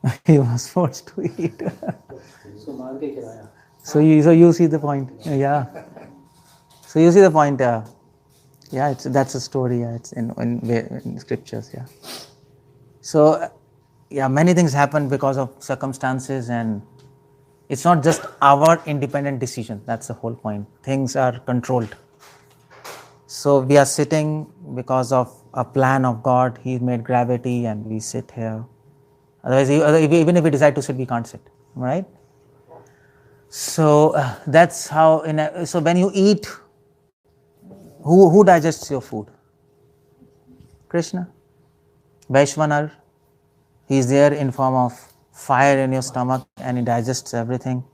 happen. He was forced to eat. So you see the point. Yeah. So you see the point. Yeah, that's a story. Yeah, it's in scriptures. Yeah. So many things happen because of circumstances, and it's not just our independent decision. That's the whole point. Things are controlled. So we are sitting because of a plan of God. He made gravity and we sit here. Otherwise, even if we decide to sit, we can't sit. Right? So that's how. So when you eat, who digests your food? Krishna. Vaishvanar. He is there in form of fire in your stomach and he digests everything.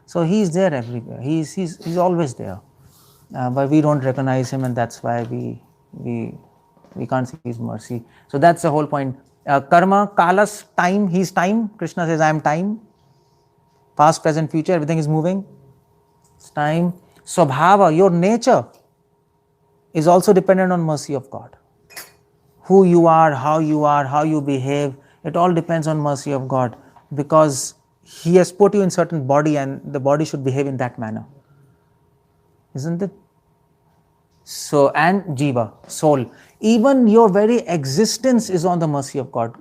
So he is there everywhere. He's always there. But we don't recognize him, and that's why we can't see his mercy. So that's the whole point. Karma, kalas, time. He's time. Krishna says, I am time. Past, present, future, everything is moving. It's time. Swabhava, your nature is also dependent on mercy of God. Who you are, how you behave, it all depends on mercy of God, because He has put you in certain body and the body should behave in that manner. Isn't it? So, and jiva, soul. Even your very existence is on the mercy of God.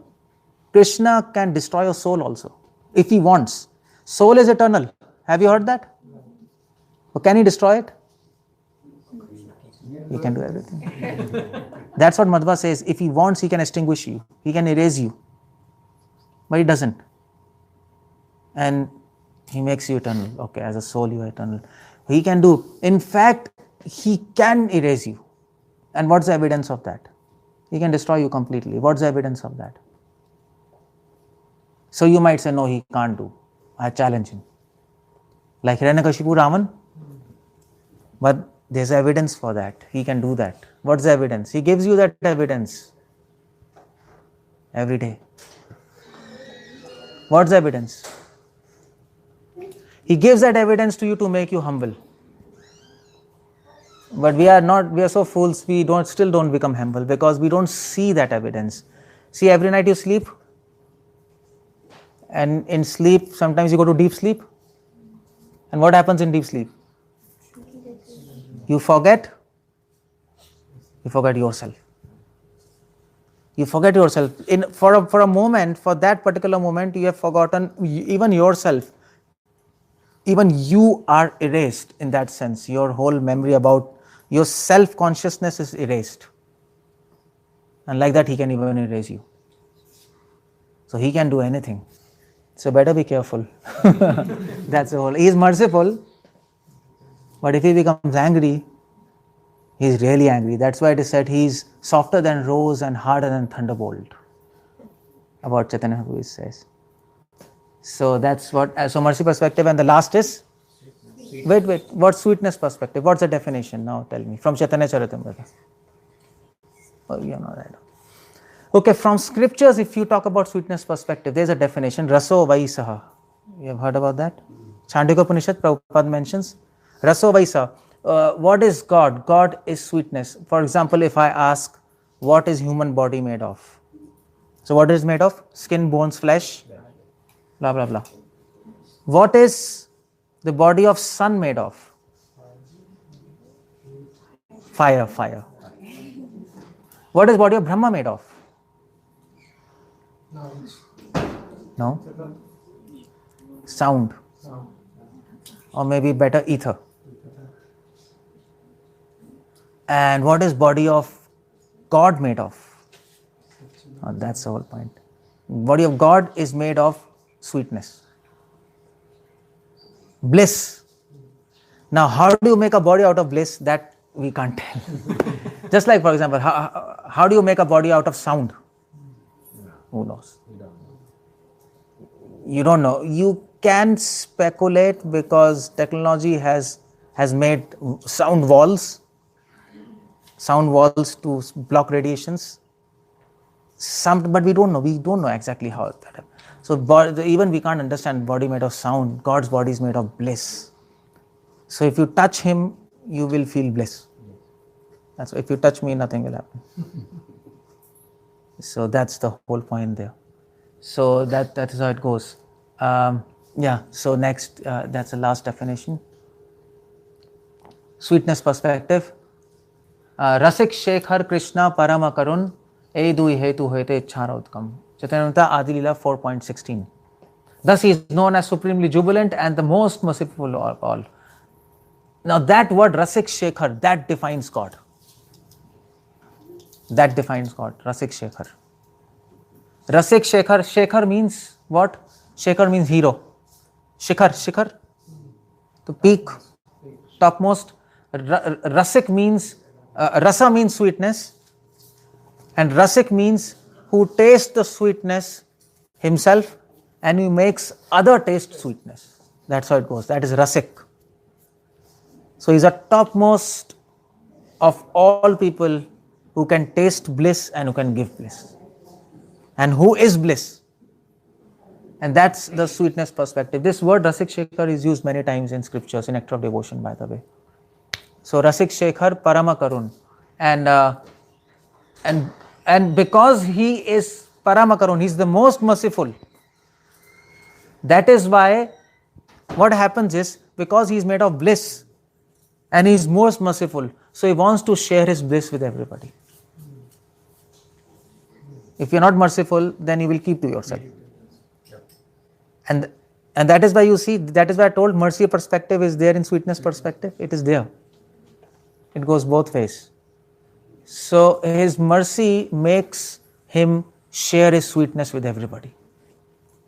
Krishna can destroy your soul also, if he wants. Soul is eternal. Have you heard that? Or can he destroy it? He can do everything. That's what Madhva says. If he wants, he can extinguish you. He can erase you. But he doesn't. And he makes you eternal. Okay, as a soul you are eternal. He can do. In fact, he can erase you. And what's the evidence of that? He can destroy you completely. What's the evidence of that? So you might say, no, he can't do. I challenge him. Like Hiranyakashipu Raman. But there's evidence for that. He can do that. What's the evidence? He gives you that evidence every day. What's the evidence? He gives that evidence to you to make you humble. But we are so fools, we still don't become humble because we don't see that evidence. See, every night you sleep, and in sleep, sometimes you go to deep sleep. And what happens in deep sleep? You forget yourself. You forget yourself. For a moment, for that particular moment, you have forgotten even yourself. Even you are erased in that sense. Your whole memory about your self-consciousness is erased. And like that, he can even erase you. So he can do anything. So better be careful. That's the whole. He is merciful. But if he becomes angry, he is really angry. That's why it is said he is softer than rose and harder than thunderbolt. About Chaitanya Mahaprabhu says. So that's what, so mercy perspective, and the last is? Wait, what's sweetness perspective? What's the definition? Now tell me. From Chaitanya Charitamrita. Oh, you're not right. Okay, from scriptures, if you talk about sweetness perspective, there's a definition, Raso Vaisaha. You have heard about that? Chandika Upanishad, Prabhupada mentions. Raso Vaisa. What is God? God is sweetness. For example, if I ask, what is human body made of? So what is made of? Skin, bones, flesh, blah, blah, blah. What is the body of sun made of? Fire. What is body of Brahma made of? No? Sound. Or maybe better, ether. And what is body of God made of? Oh, that's the whole point. Body of God is made of sweetness. Bliss. Now, how do you make a body out of bliss? That we can't tell. Just like, for example, how do you make a body out of sound? Who knows? You don't know. You can speculate because technology has made sound walls to block radiations. But we don't know. We don't know exactly how that happens. So even we can't understand body made of sound. God's body is made of bliss. So if you touch him, you will feel bliss. That's why if you touch me, nothing will happen. So that's the whole point there. So that is how it goes. So next, that's the last definition. Sweetness perspective. Rasik Shekhar Krishna Parama Karun Ei Dui Hetu Hoite Ichhara Utkam. Chaitanya Adi Lila 4.16. Thus he is known as supremely jubilant and the most merciful of all. Now that word Rasik Shekhar, that defines God. That defines God, Rasik Shekhar. Rasik Shekhar, Shekhar means what? Shekhar means hero. Shikhar, the peak, topmost. Rasik means, rasa means sweetness, and Rasik means who tastes the sweetness himself and who makes other taste sweetness. That's how it goes. That is Rasik. So he's a topmost of all people who can taste bliss and who can give bliss. And who is bliss? And that's the sweetness perspective. This word Rasik Shekhar is used many times in scriptures, in Nectar of Devotion, by the way. So Rasik Shekhar Parama Karun. And because he is Parama Karun, he is the most merciful. That is why what happens is, because he is made of bliss and he is most merciful, so he wants to share his bliss with everybody. If you are not merciful, then you will keep to yourself. And that is why you see, that is why I told mercy perspective is there in sweetness perspective. It is there. It goes both ways. So his mercy makes him share his sweetness with everybody.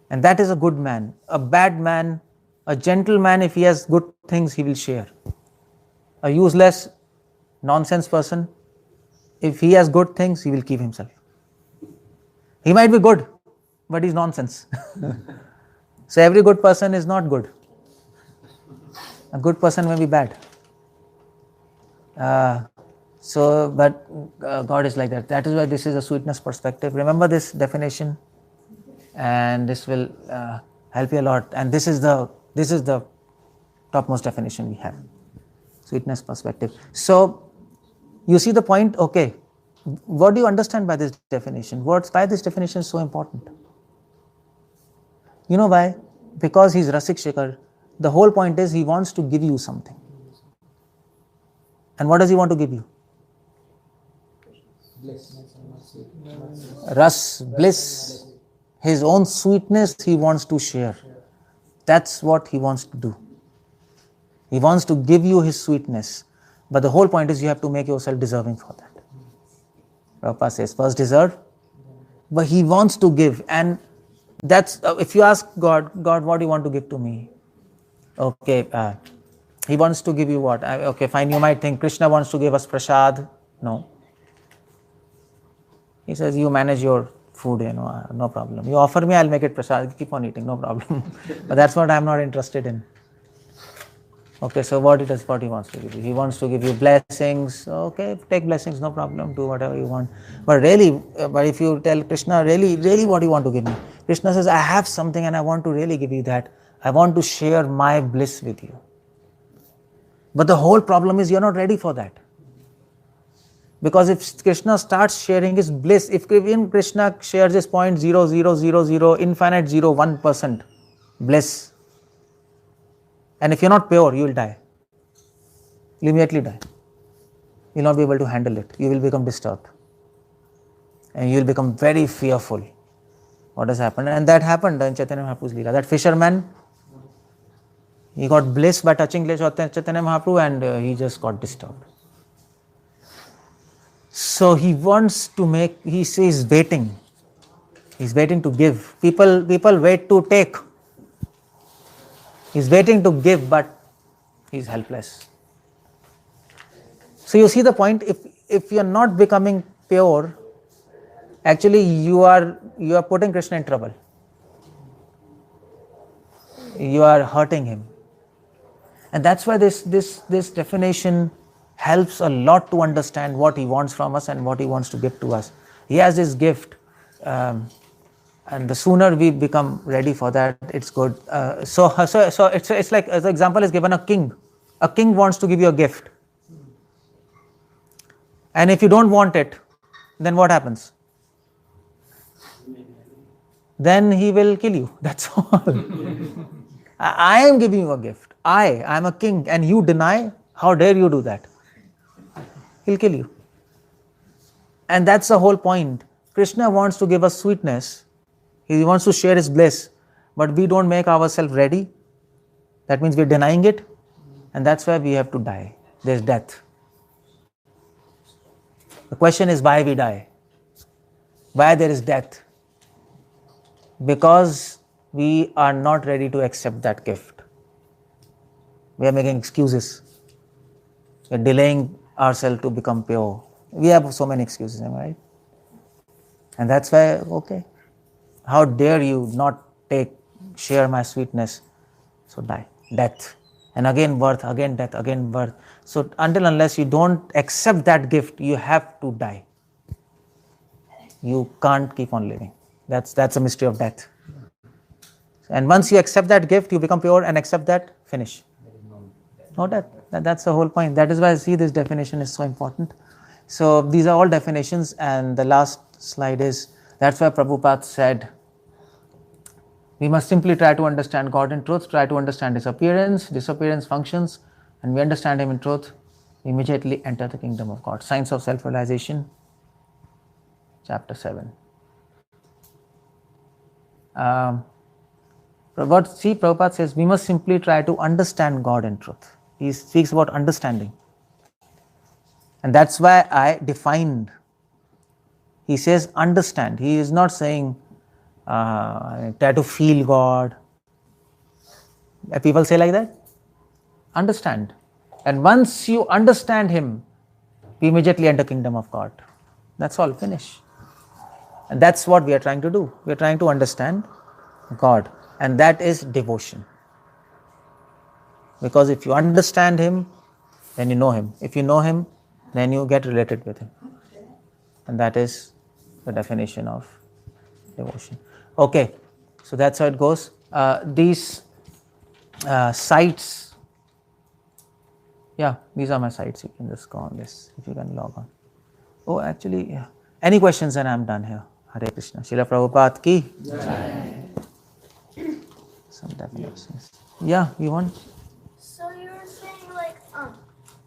And that is a good man. A bad man, a gentle man, if he has good things, he will share. A useless, nonsense person, if he has good things, he will keep himself. He might be good, but he's nonsense. So every good person is not good. A good person may be bad. But God is like that. That is why this is a sweetness perspective. Remember this definition, and this will help you a lot. And this is the topmost definition we have. Sweetness perspective. So you see the point. Okay, what do you understand by this definition? Why this definition is so important? You know why? Because he's Rasik Shekhar. The whole point is he wants to give you something. And what does he want to give you? Ras, bliss. His own sweetness he wants to share. That's what he wants to do. He wants to give you his sweetness. But the whole point is you have to make yourself deserving for that. Prabhupada says, first deserve, but he wants to give. And that's, if you ask God, what do you want to give to me? Okay, he wants to give you what? Okay, fine, you might think Krishna wants to give us prasad. No. He says, you manage your food, no problem. You offer me, I'll make it prasad, keep on eating, no problem. But that's what I'm not interested in. Okay, so what he wants to give you? He wants to give you blessings. Okay, take blessings, no problem, do whatever you want. But if you tell Krishna, really what do you want to give me? Krishna says, I have something and I want to really give you that. I want to share my bliss with you. But the whole problem is you're not ready for that. Because if Krishna starts sharing his bliss, if even Krishna shares his 0.0000 infinite 0.1% bliss, and if you're not pure, you will die. You'll immediately die. You'll not be able to handle it. You will become disturbed. And you will become very fearful. What has happened? And that happened in Chaitanya Mahaprabhu's Leela. That fisherman, he got bliss by touching Chaitanya Mahaprabhu and he just got disturbed. So he wants to he's waiting. He's waiting to give. People wait to take. He's waiting to give, but he's helpless. So you see the point, if you're not becoming pure, actually you are putting Krishna in trouble. You are hurting him. And that's why this definition helps a lot to understand what he wants from us and what he wants to give to us. He has this gift, and the sooner we become ready for that, it's good. So it's like, as an example is given, a king. A king wants to give you a gift. And if you don't want it, then what happens? Then he will kill you. That's all. I am giving you a gift. I am a king and you deny? How dare you do that? He'll kill you. And that's the whole point. Krishna wants to give us sweetness. He wants to share his bliss. But we don't make ourselves ready. That means we're denying it. And that's why we have to die. There's death. The question is why we die. Why there is death? Because we are not ready to accept that gift. We are making excuses. We are delaying ourselves to become pure. We have so many excuses, am I right? And that's why, okay, how dare you not share my sweetness? So die, death. And again birth, again death, again birth. So until unless you don't accept that gift, you have to die. You can't keep on living. That's a mystery of death. And once you accept that gift, you become pure and accept that, finish. No death. That's the whole point. That is why I see this definition is so important. So these are all definitions, and the last slide is, that's why Prabhupada said, we must simply try to understand God in truth, try to understand His appearance, disappearance, functions, and we understand Him in truth, we immediately enter the kingdom of God. Science of Self-Realization, chapter 7. Prabhupada says, we must simply try to understand God in truth. He speaks about understanding. And that's why I defined. He says understand. He is not saying try to feel God. People say like that. Understand. And once you understand Him, we immediately enter kingdom of God. That's all, finish. And that's what we are trying to do. We are trying to understand God. And that is devotion. Because if you understand Him, then you know Him. If you know Him, then you get related with Him. And that is the definition of devotion. Okay, so that's how it goes. These sites, these are my sites. You can just go on this, if you can log on. Oh, actually, yeah. Any questions, and I'm done here. Hare Krishna. Srila Prabhupada ki. Some definitions. Yeah, you want? So you were saying like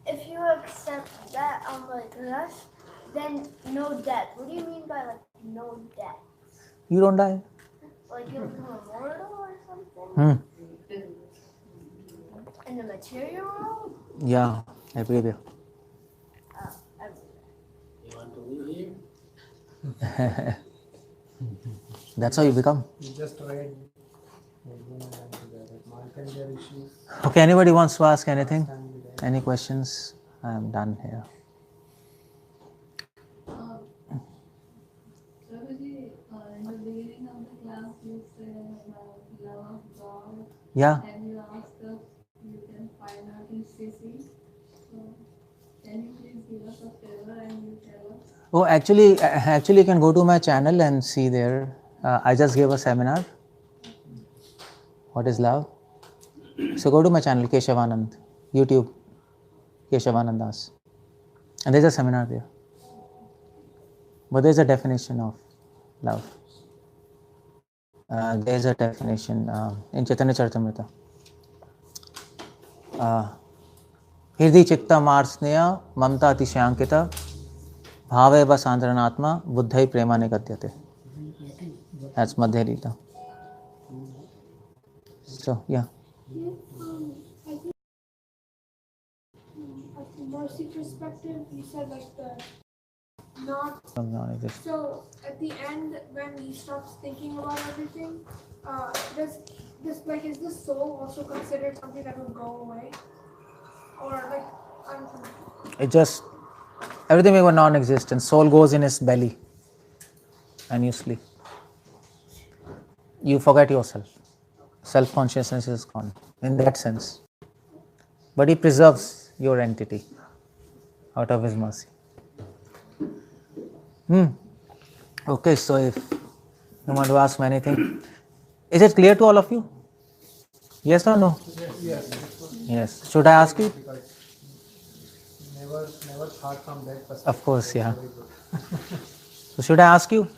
if you accept that like this, then no death. What do you mean by like no death? You don't die. Like you become immortal or something? In the material world? Yeah, everywhere. You want to live here? That's how you become. You just read Markandeya Rishi. Okay, anybody wants to ask anything? Any questions? I am done here. Prabhuji, in the beginning of the class, you said about love of God. Yeah. And you asked us, you can find out in ISKCON. So, can you please give us a favor and you tell us? Oh, actually, you can go to my channel and see there. I just gave a seminar. What is love? So go to my channel, Keshav Anand, YouTube, Keshav Anand Das. And there's a seminar there. But there's a definition of love. There's a definition in Chaitanya Charitamrita. Hridhi chitta marsneya mamta atishankita bhave vasandranatma buddhai prema negadyate. That's Madhya Lila. So, yeah. I think from mercy perspective, you said like the not. So at the end, when he stops thinking about everything, does this like is the soul also considered something that will go away, or like I'm confused. It just, everything becomes non-existent. Soul goes in his belly and you sleep. You forget yourself. Self-consciousness is gone in that sense. But He preserves your entity out of His mercy. Okay, so if you want to ask me anything, is it clear to all of you? Yes or no? Yes. Should I ask you? Never thought from that perspective. Of course, yeah. So should I ask you?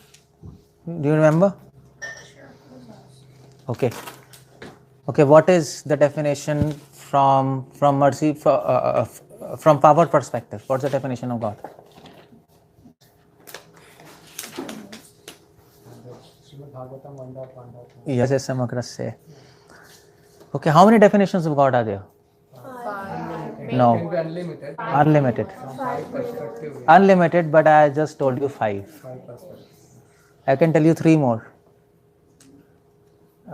Do you remember? Okay. Okay, what is the definition from mercy, from power perspective? What's the definition of God? Yes, Samagrasya. Okay, how many definitions of God are there? 5. No. Can be unlimited. Unlimited. From my perspective, Unlimited, but I just told you 5. 5 perspectives. I can tell you 3 more.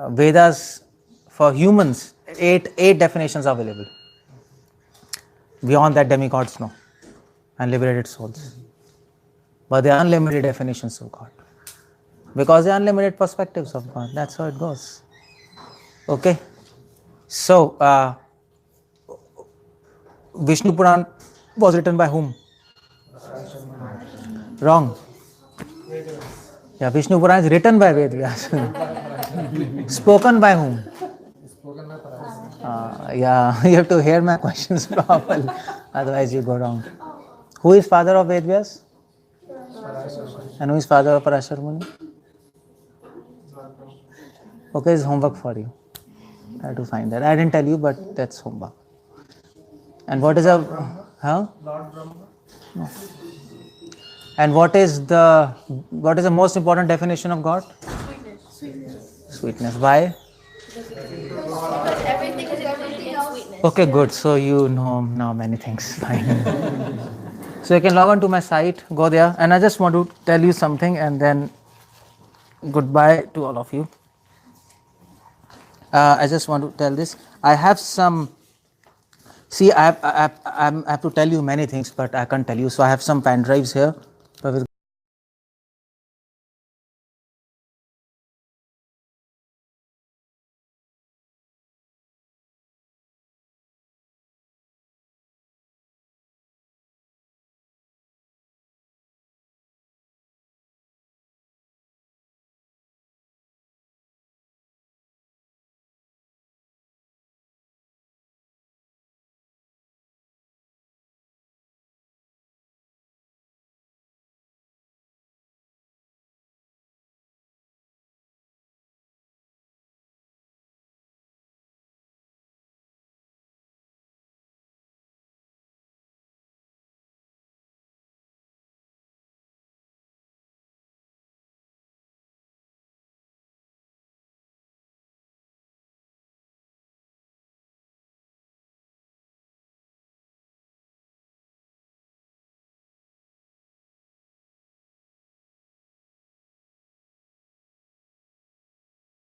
Vedas for humans, 8 definitions are available. Beyond that, demigods know, and liberated souls. But they are unlimited definitions of God. Because they are unlimited perspectives of God. That's how it goes. Okay? So, Vishnu Puran was written by whom? Wrong. Yeah, Vishnu Puran is written by Ved Vyasa. Spoken by whom? Spoken by Parashara. Yeah, you have to hear my questions properly, otherwise you go wrong. Who is father of Ved Vyas? And who is father of Parashar Muni? Okay, it's homework for you. I have to find that. I didn't tell you, but that's homework. And what is a... Huh? Lord Brahma. No. And what is the most important definition of God? Sweetness. Why? Everything is included in sweetness. Okay, good. So you know now many things. Fine. So you can log on to my site, go there, and I just want to tell you something and then goodbye to all of you. I just want to tell this. I have some... See, I have to tell you many things, but I can't tell you. So I have some pen drives here.